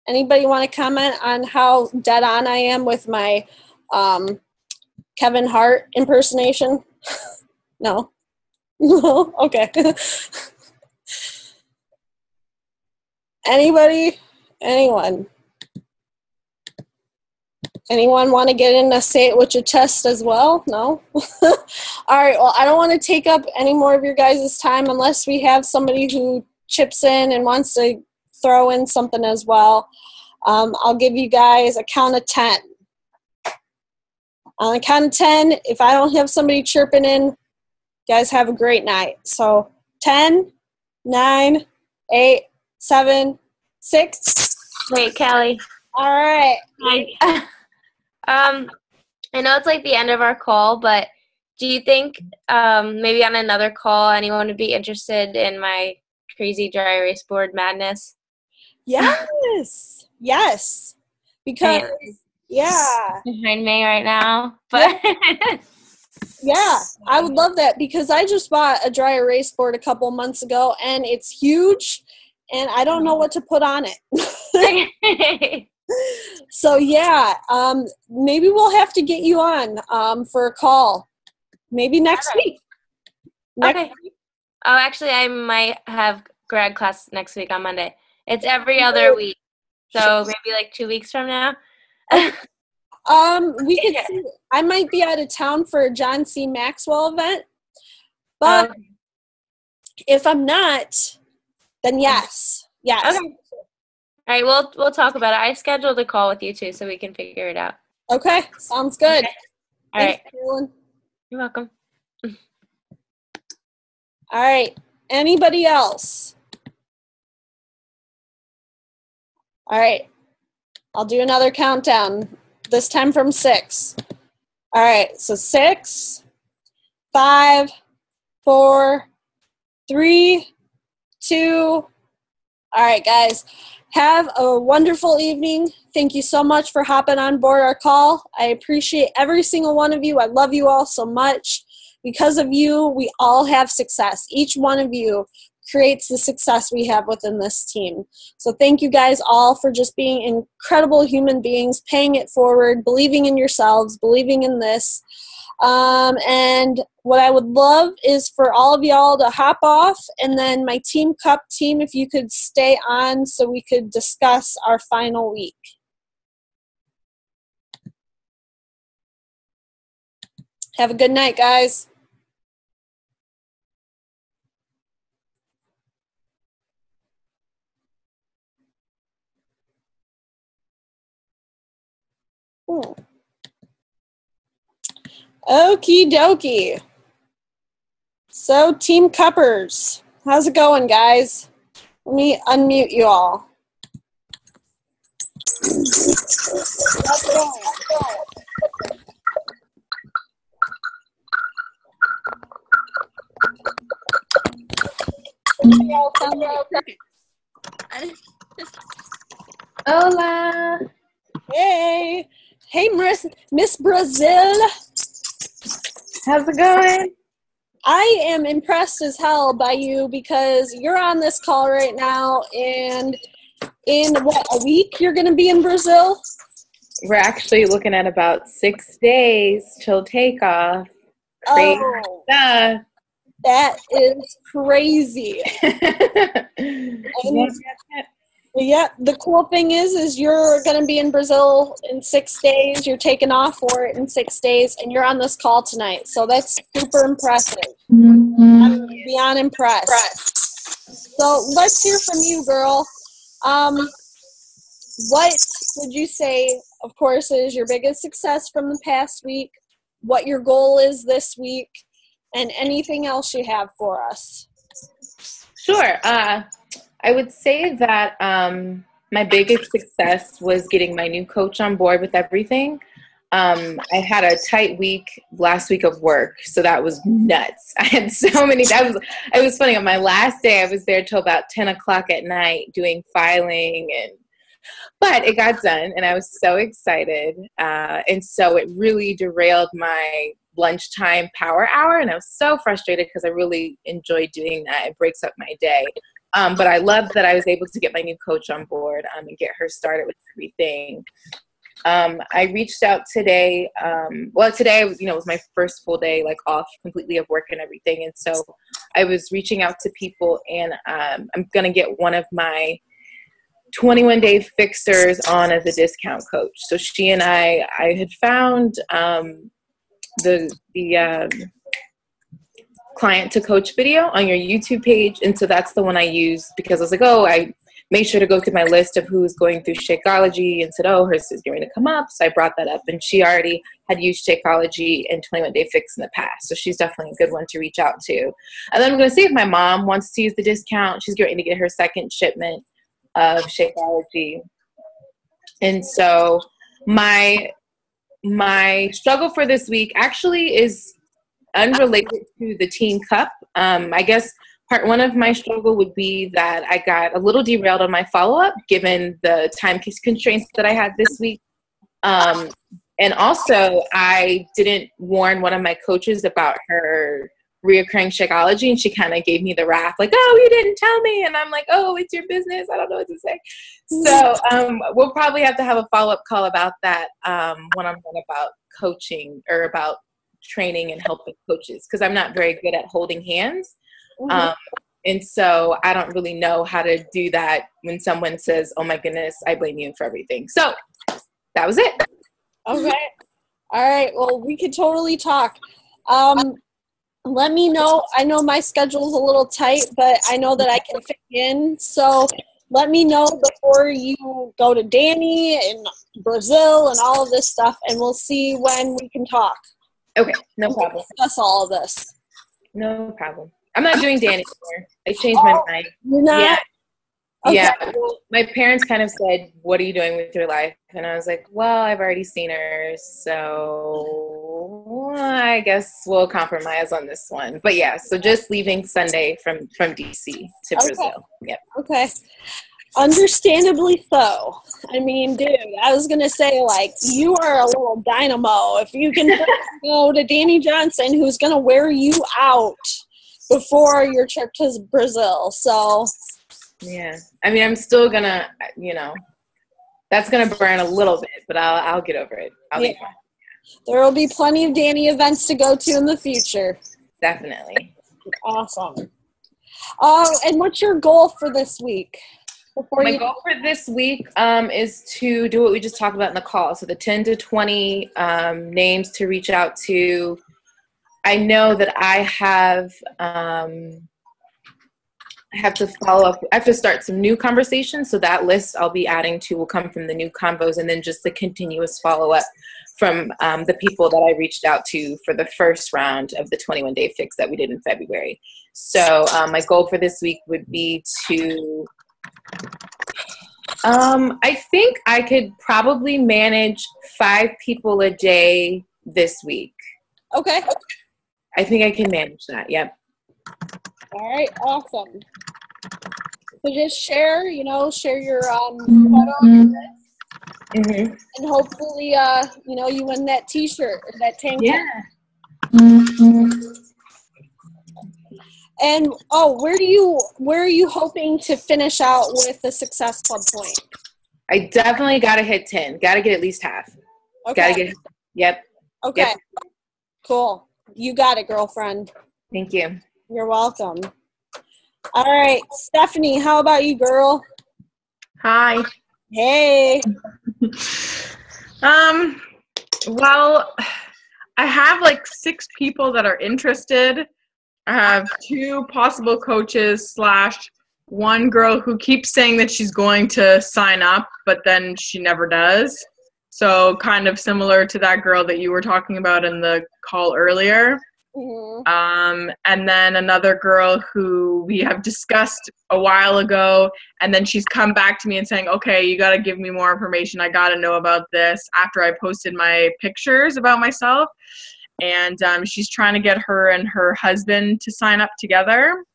Anybody want to comment on how dead on I am with my Kevin Hart impersonation? No? No? Okay. Anybody? Anyone? Anyone want to get in to say it with your chest as well? No? All right, well, I don't want to take up any more of your guys' time unless we have somebody who chips in and wants to throw in something as well. I'll give you guys a count of 10. On the count of 10, if I don't have somebody chirping in, guys have a great night. So 10, 9, 8, 7, 6. Wait, Kelly. All right. I know it's like the end of our call, but do you think maybe on another call anyone would be interested in my crazy dry erase board madness? Yes. Yes. Because, yeah. Behind me right now. But yeah, I would love that because I just bought a dry erase board a couple months ago and it's huge and I don't know what to put on it. So yeah, maybe we'll have to get you on for a call. Maybe next week. Okay. Oh, actually, I might have grad class next week on Monday. It's every other week, so maybe like 2 weeks from now. We could see. I might be out of town for a John C. Maxwell event, but if I'm not, then yes. Okay. All right, we'll talk about it. I scheduled a call with you too, so we can figure it out. Okay, sounds good. Okay. All Thanks, right. Carolyn. You're welcome. All right. Anybody else? All right. I'll do another countdown. This time from 6. All right. So 6, 5, 4, 3, 2. All right, guys. Have a wonderful evening. Thank you so much for hopping on board our call. I appreciate every single one of you. I love you all so much. Because of you, we all have success. Each one of you creates the success we have within this team. So thank you guys all for just being incredible human beings, paying it forward, believing in yourselves, believing in this. And what I would love is for all of y'all to hop off, and then my Team Cup team, if you could stay on so we could discuss our final week. Have a good night, guys. Okie dokie. So, Team Cuppers, how's it going, guys? Let me unmute you all. Hola. Hey. Hey, Miss Brazil. How's it going? I am impressed as hell by you because you're on this call right now, and in what, a week you're going to be in Brazil? We're actually looking at about 6 days till takeoff. Crazy stuff. That is crazy. Yeah, the cool thing is you're going to be in Brazil in 6 days. You're taking off for it in 6 days, and you're on this call tonight. So that's super impressive. I'm beyond impressed. So let's hear from you, girl. What would you say, of course, is your biggest success from the past week, what your goal is this week, and anything else you have for us? Sure. I would say that my biggest success was getting my new coach on board with everything. I had a tight week last week of work, so that was nuts. I had so many. It was funny. On my last day, I was there till about 10 o'clock at night doing filing, but it got done, and I was so excited. And so it really derailed my lunchtime power hour, and I was so frustrated because I really enjoyed doing that. It breaks up my day. But I loved that I was able to get my new coach on board and get her started with everything. I reached out today. Today, was my first full day, off completely of work and everything. And so I was reaching out to people, and I'm going to get one of my 21-day fixers on as a discount coach. So she and I had found the client to coach video on your YouTube page. And so that's the one I used because I was like, I made sure to go through my list of who's going through Shakeology and said, hers is going to come up. So I brought that up, and she already had used Shakeology and 21-Day Fix in the past. So she's definitely a good one to reach out to. And then I'm going to see if my mom wants to use the discount. She's going to get her second shipment of Shakeology. And so my struggle for this week actually is unrelated to the Teen Cup. I guess part one of my struggle would be that I got a little derailed on my follow-up given the time constraints that I had this week. And also I didn't warn one of my coaches about her reoccurring Shakeology, and she kind of gave me the wrath, you didn't tell me. And I'm like, it's your business. I don't know what to say. So we'll probably have to have a follow-up call about that one-on-one about coaching or about training and helping coaches, because I'm not very good at holding hands. And so I don't really know how to do that when someone says, oh my goodness, I blame you for everything. So that was it. Okay. All right. Well, we could totally talk. Let me know. I know my schedule's a little tight, but I know that I can fit in. So let me know before you go to Danny and Brazil and all of this stuff, and we'll see when we can talk. Okay, no problem. Discuss all of this. No problem. I'm not doing Danny anymore. I changed my mind. You're not? Yeah. Okay. Yeah. Well, my parents kind of said, what are you doing with your life? And I was like, well, I've already seen her, so I guess we'll compromise on this one. But yeah, so just leaving Sunday from DC to Brazil. Yep. Okay. Understandably so. I mean, dude, I was going to say, you are a little dynamo. If you can go to Danny Johnson, who's going to wear you out before your trip to Brazil. So, yeah. I mean, I'm still going to, that's going to burn a little bit, but I'll get over it. I'll be fine. There will be plenty of Danny events to go to in the future. Definitely. Awesome. And what's your goal for this week? My goal for this week is to do what we just talked about in the call. So the 10 to 20 names to reach out to. I know that I have I have to follow up. I have to start some new conversations. So that list I'll be adding to will come from the new convos, and then just the continuous follow up from the people that I reached out to for the first round of the 21-day fix that we did in February. So my goal for this week would be to, I think I could probably manage 5 people a day this week. Okay. I think I can manage that. Yep. All right. Awesome. So just share your photo of your list. Mm-hmm. And hopefully, you win that T-shirt or that tank top. Yeah. And where are you hoping to finish out with the Success Club point? I definitely got to hit 10. Got to get at least half. Okay. Got to get. Yep. Okay. Yep. Cool. You got it, girlfriend. Thank you. You're welcome. All right, Stephanie, how about you, girl? Hi. Hey. Well, I have like 6 people that are interested. I have 2 possible coaches / 1 girl who keeps saying that she's going to sign up, but then she never does. So kind of similar to that girl that you were talking about in the call earlier. Mm-hmm. And then another girl who we have discussed a while ago, and then she's come back to me and saying, okay, you got to give me more information. I got to know about this after I posted my pictures about myself. And she's trying to get her and her husband to sign up together.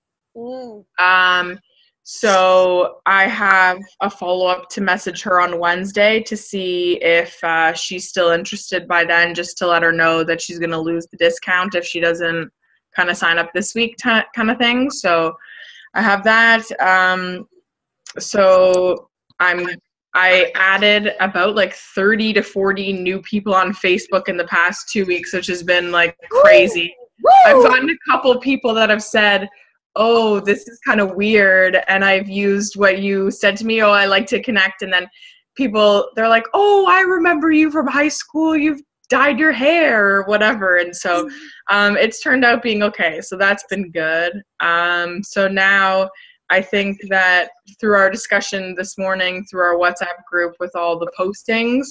So I have a follow-up to message her on Wednesday to see if she's still interested by then, just to let her know that she's going to lose the discount if she doesn't kind of sign up this week kind of thing. So I have that. So I added about like 30 to 40 new people on Facebook in the past 2 weeks, which has been like crazy. Woo! I've gotten a couple people that have said, oh, this is kind of weird, and I've used what you said to me, oh, I like to connect, and then people, they're like, oh, I remember you from high school, you've dyed your hair, or whatever, and so it's turned out being okay, so that's been good. So now I think that through our discussion this morning, through our WhatsApp group with all the postings,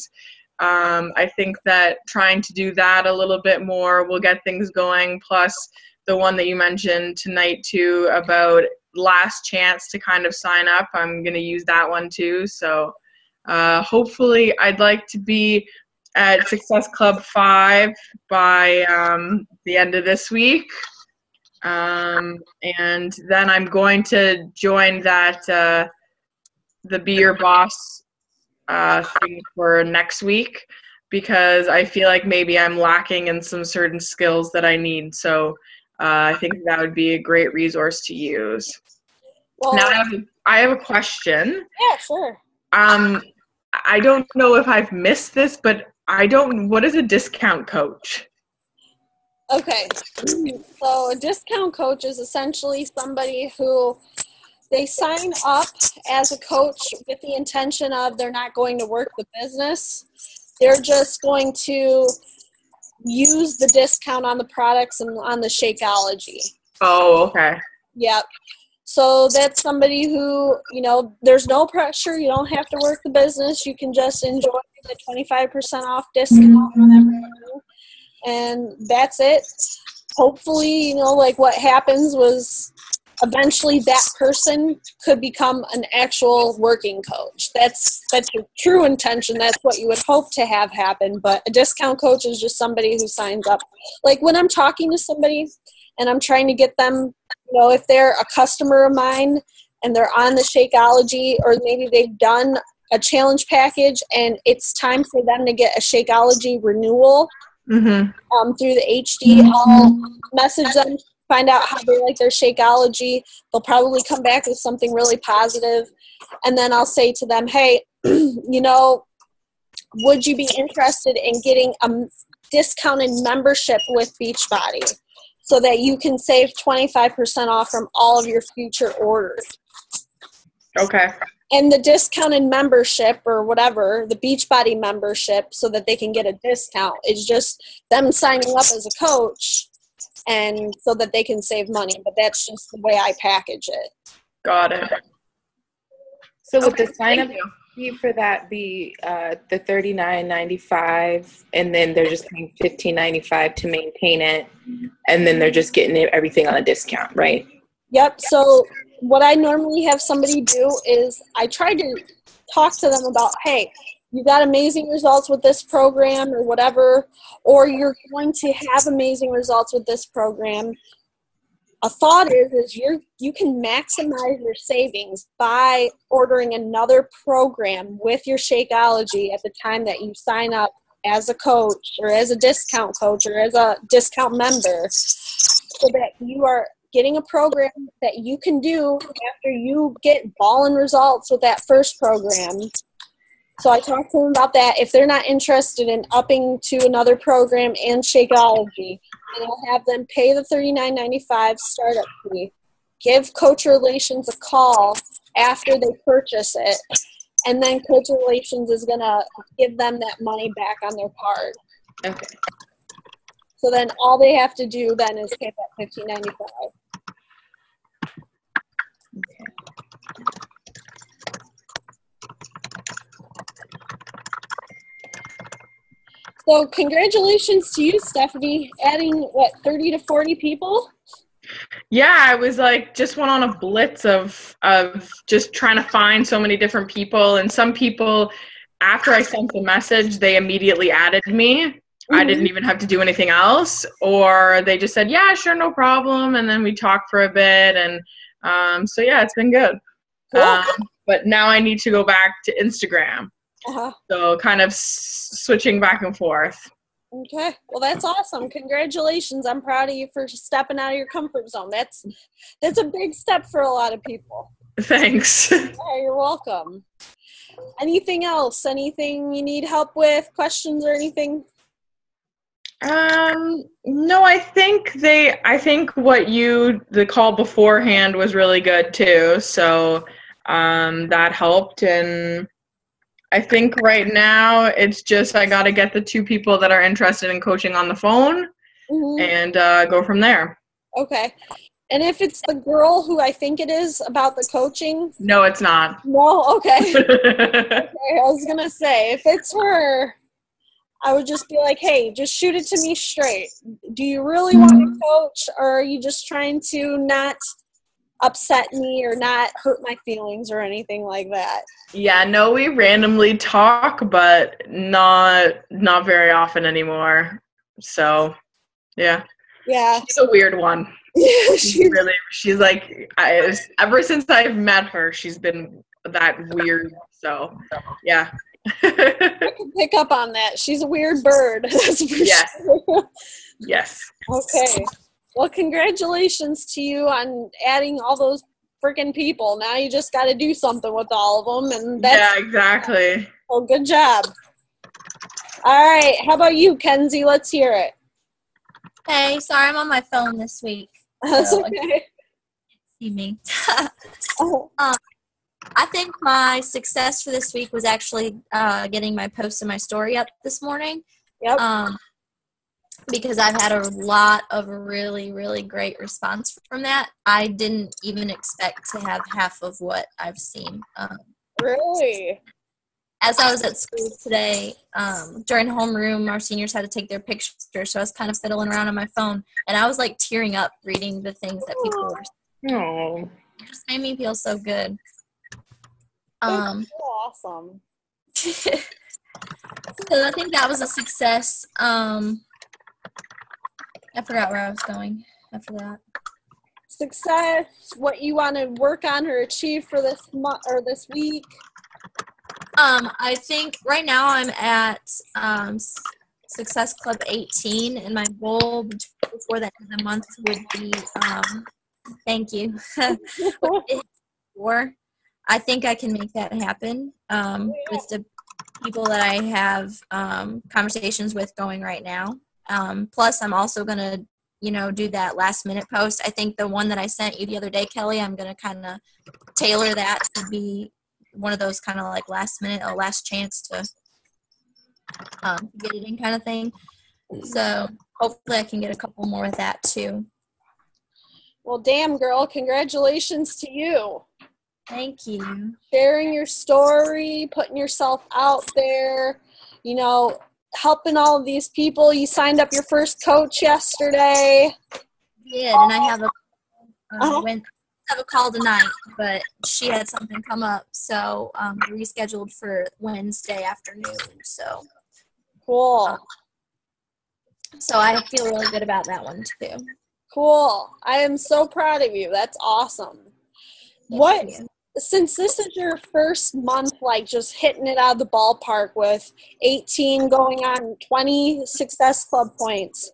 I think that trying to do that a little bit more will get things going, plus the one that you mentioned tonight too about last chance to kind of sign up. I'm going to use that one too. So hopefully I'd like to be at Success Club 5 by the end of this week. And then I'm going to join that the Be Your Boss thing for next week, because I feel like maybe I'm lacking in some certain skills that I need. So I think that would be a great resource to use. Well, now I have a question. Yeah, sure. I don't know if I've missed this, but what is a discount coach? Okay. So a discount coach is essentially somebody who they sign up as a coach with the intention of they're not going to work the business. They're just going to use the discount on the products and on the Shakeology. Oh, okay. Yep. So that's somebody who, there's no pressure. You don't have to work the business. You can just enjoy the 25% off discount on everything. And that's it. Hopefully, like what happens was eventually that person could become an actual working coach. That's your true intention. That's what you would hope to have happen. But a discount coach is just somebody who signs up. Like when I'm talking to somebody and I'm trying to get them, if they're a customer of mine and they're on the Shakeology, or maybe they've done a challenge package and it's time for them to get a Shakeology renewal through the HD, I'll message them, find out how they like their Shakeology. They'll probably come back with something really positive. And then I'll say to them, hey, would you be interested in getting a discounted membership with Beachbody so that you can save 25% off from all of your future orders? Okay. And the discounted membership or whatever, the Beachbody membership, so that they can get a discount, is just them signing up as a coach and so that they can save money. But that's just the way I package it. Got it. So would the Okay, sign up thank you. fee for that be the $39.95, and then they're just paying $15.95 to maintain it, and then they're just getting everything on a discount, right? Yep. So what I normally have somebody do is I try to talk to them about, hey, you got amazing results with this program or whatever, or you're going to have amazing results with this program. A thought is you can maximize your savings by ordering another program with your Shakeology at the time that you sign up as a coach or as a discount coach or as a discount member, so that you are getting a program that you can do after you get ballin' results with that first program. So I talked to them about that. If they're not interested in upping to another program and Shakeology, and I'll have them pay the $39.95 startup fee. Give Coach Relations a call after they purchase it, and then Coach Relations is gonna give them that money back on their card. Okay. So then all they have to do then is pay that $15.95. Okay. So congratulations to you, Stephanie, adding, 30 to 40 people? Yeah, I was like, just went on a blitz of just trying to find so many different people. And some people, after I sent the message, they immediately added me. I didn't even have to do anything else. Or they just said, yeah, sure, no problem. And then we talked for a bit. And so, yeah, it's been good. Cool. But now I need to go back to Instagram. Uh-huh. So kind of switching back and forth. Okay. Well, that's awesome. Congratulations. I'm proud of you for stepping out of your comfort zone. That's a big step for a lot of people. Thanks. Yeah, you're welcome. Anything else? Anything you need help with? Questions or anything? No, I think the call beforehand was really good too. So, that helped. And I think right now it's just, I got to get the two people that are interested in coaching on the phone and, go from there. Okay. And if it's the girl who I think it is about the coaching? No, it's not. No? Okay. Okay, I was going to say, if it's her, I would just be like, hey, just shoot it to me straight. Do you really want to coach, or are you just trying to not upset me or not hurt my feelings or anything like that? Yeah, no, we randomly talk, but not very often anymore. So, yeah. Yeah. She's a weird one. Yeah, she's like, ever since I've met her, she's been that weird. So, yeah. I can pick up on that. She's a weird bird. That's for sure. Yes. Okay. Well, congratulations to you on adding all those freaking people. Now you just got to do something with all of them, and yeah, exactly. Oh, good job. All right. How about you, Kenzie? Let's hear it. Hey, sorry, I'm on my phone this week. That's so okay. See me. Oh. I think my success for this week was actually getting my post and my story up this morning. Yep. Because I've had a lot of really, really great response from that. I didn't even expect to have half of what I've seen. Really? As I was at school today, during homeroom, our seniors had to take their pictures, so I was kind of fiddling around on my phone, and I was like tearing up reading the things that people were saying. Oh. It just made me feel so good. That's so awesome. So I think that was a success. I forgot where I was going after that. Success, what you want to work on or achieve for this month or this week? I think right now I'm at Success Club 18, and my goal before the end of the month would be, thank you, 4. I think I can make that happen with the people that I have conversations with going right now. Plus, I'm also going to, do that last minute post. I think the one that I sent you the other day, Kelly, I'm going to kind of tailor that to be one of those kind of like last minute or last chance to get it in kind of thing. So hopefully I can get a couple more with that too. Well, damn, girl, congratulations to you. Thank you. Sharing your story, putting yourself out there, you know, helping all of these people. You signed up your first coach yesterday. Did, and I have a Uh-huh. have a call tonight, but she had something come up, so rescheduled for Wednesday afternoon. So Cool. I feel really good about that one too. Cool. I am so proud of you. That's awesome. What, you. since this is your first month, like just hitting it out of the ballpark with 18 going on 20 Success Club points,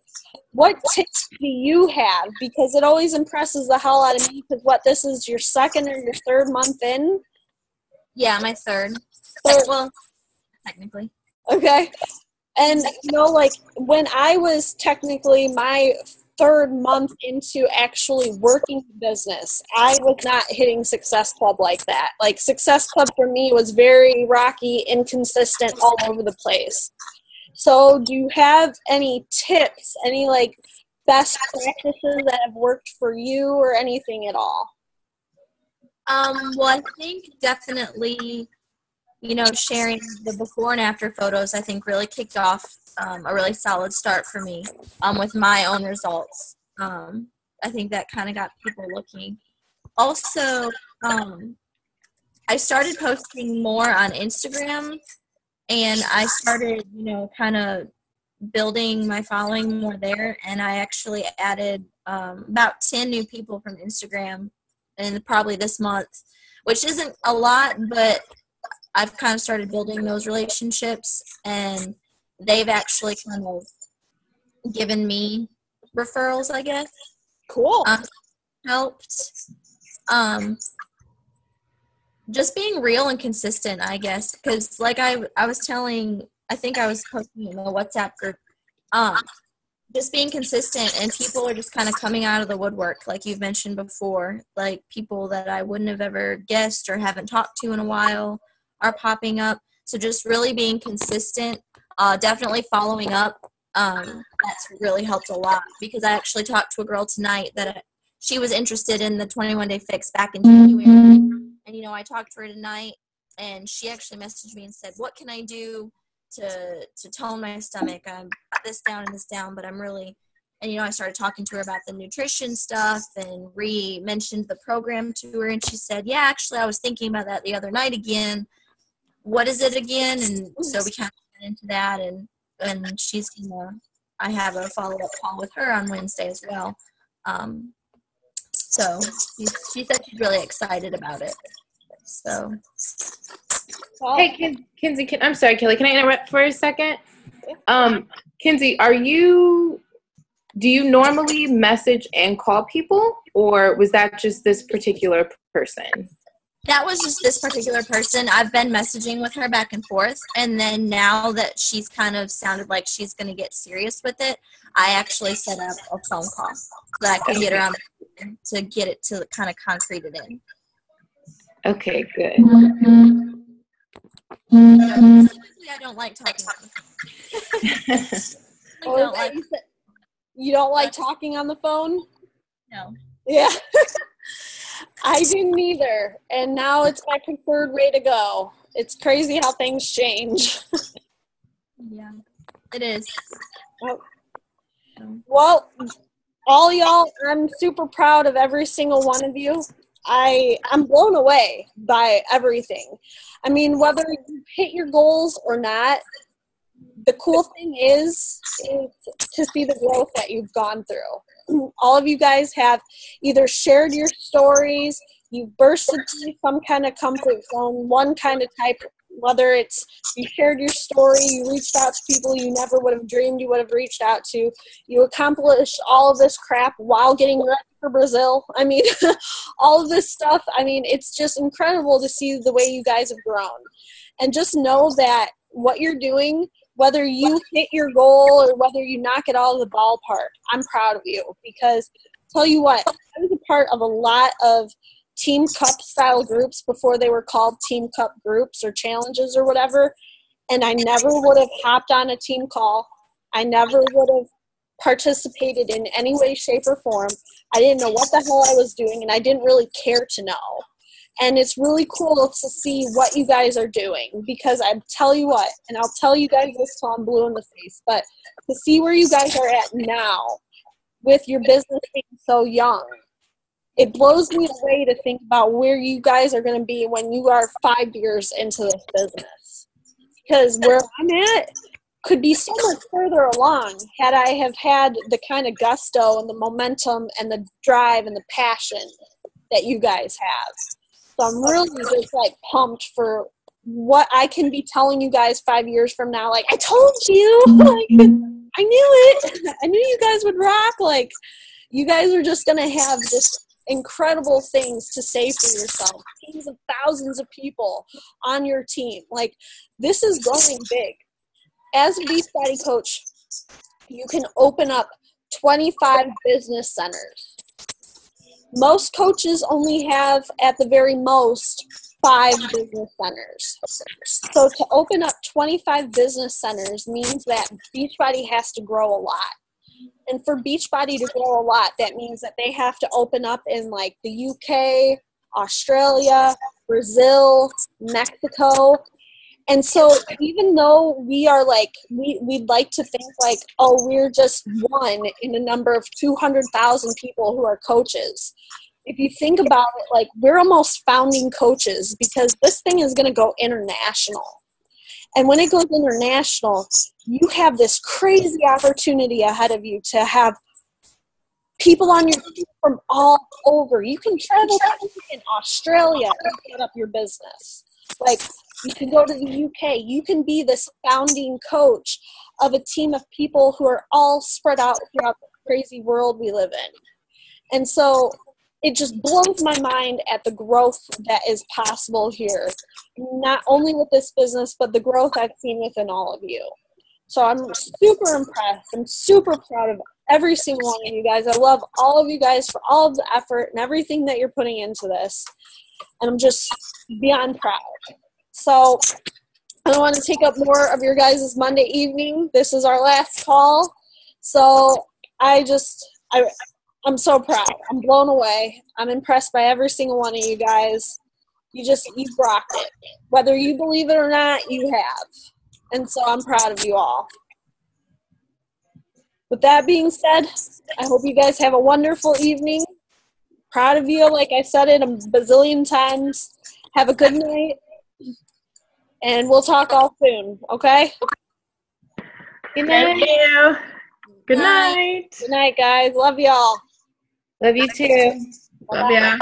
what tips do you have? Because it always impresses the hell out of me because this is your second or your third month in? Yeah, my third. Third. Well, technically. Okay. And, you know, like when I was technically my third month into actually working the business, I was not hitting Success Club like that. Like Success Club for me was very rocky, inconsistent, all over the place. So do you have any tips, any like best practices that have worked for you or anything at all? Well, I think definitely, you know, sharing the before and after photos, I think really kicked off a really solid start for me with my own results. I think that kind of got people looking. Also, I started posting more on Instagram, and I started, you know, kind of building my following more there, and I actually added about 10 new people from Instagram and probably this month, which isn't a lot, but I've kind of started building those relationships, and they've actually kind of given me referrals, I guess. Cool. Helped. Just being real and consistent, I guess, because like I was telling, I think I was posting in the WhatsApp group, just being consistent, and people are just kind of coming out of the woodwork, like you've mentioned before, like people that I wouldn't have ever guessed or haven't talked to in a while are popping up. So just really being consistent, definitely following up. That's really helped a lot, because I actually talked to a girl tonight that she was interested in the 21-day fix back in January. And, you know, I talked to her tonight, and she actually messaged me and said, what can I do to tone my stomach? I'm this down and this down, but I'm really, and, you know, I started talking to her about the nutrition stuff and mentioned the program to her. And she said, yeah, actually, I was thinking about that the other night again. What is it again? And so we kind of got into that, and she's gonna, I have a follow-up call with her on Wednesday as well. So she said she's really excited about it. So. Hey, Kinsey, I'm sorry, Kelly, can I interrupt for a second? Kinsey, do you normally message and call people, or was that just this particular person? That was just this particular person. I've been messaging with her back and forth, and then now that she's kind of sounded like she's going to get serious with it, I actually set up a phone call so that I could get her on to get it to kind of concrete it in. Okay, good. I don't like talking on the phone. You don't like talking on the phone? No. Yeah. I didn't either, and now it's my preferred way to go. It's crazy how things change. Yeah, it is. Well, all y'all, I'm super proud of every single one of you. I'm blown away by everything. I mean, whether you hit your goals or not, the cool thing is to see the growth that you've gone through. All of you guys have either shared your stories, you've bursted through some kind of comfort zone, one kind of type, whether it's you shared your story, you reached out to people you never would have dreamed you would have reached out to, you accomplished all of this crap while getting ready for Brazil. I mean, all of this stuff, I mean, it's just incredible to see the way you guys have grown. And just know that what you're doing, whether you hit your goal or whether you knock it out of the ballpark, I'm proud of you, because tell you what, I was a part of a lot of Team Cup style groups before they were called Team Cup groups or challenges or whatever, and I never would have hopped on a team call. I never would have participated in any way, shape, or form. I didn't know what the hell I was doing, and I didn't really care to know. And it's really cool to see what you guys are doing, because I tell you what, and I'll tell you guys this till I'm blue in the face, but to see where you guys are at now with your business being so young, it blows me away to think about where you guys are going to be when you are 5 years into this business. Because where I'm at could be so much further along had I have had the kind of gusto and the momentum and the drive and the passion that you guys have. So I'm really just like pumped for what I can be telling you guys 5 years from now. Like, I told you, like, I knew it. I knew you guys would rock. Like, you guys are just going to have just incredible things to say for yourself. Teams of thousands of people on your team. Like, this is going big. As a Beachbody coach, you can open up 25 business centers. Most coaches only have, at the very most, 5 business centers. So to open up 25 business centers means that Beachbody has to grow a lot. And for Beachbody to grow a lot, that means that they have to open up in like the UK, Australia, Brazil, Mexico. And so even though we are like, we'd like to think like, oh, we're just one in a number of 200,000 people who are coaches. If you think about it, like, we're almost founding coaches, because this thing is going to go international. And when it goes international, you have this crazy opportunity ahead of you to have people on your team from all over. You can travel in Australia and set up your business. Like, you can go to the UK. You can be this founding coach of a team of people who are all spread out throughout the crazy world we live in. And so it just blows my mind at the growth that is possible here, not only with this business, but the growth I've seen within all of you. So I'm super impressed. I'm super proud of every single one of you guys. I love all of you guys for all of the effort and everything that you're putting into this. And I'm just beyond proud. So I don't want to take up more of your guys' Monday evening. This is our last call. So I'm so proud. I'm blown away. I'm impressed by every single one of you guys. You've rocked it. Whether you believe it or not, you have. And so I'm proud of you all. With that being said, I hope you guys have a wonderful evening. Proud of you, like I said it a bazillion times. Have a good night. And we'll talk all soon, okay? Good night. Good night. Good night, guys. Love y'all. Love you too. Love ya.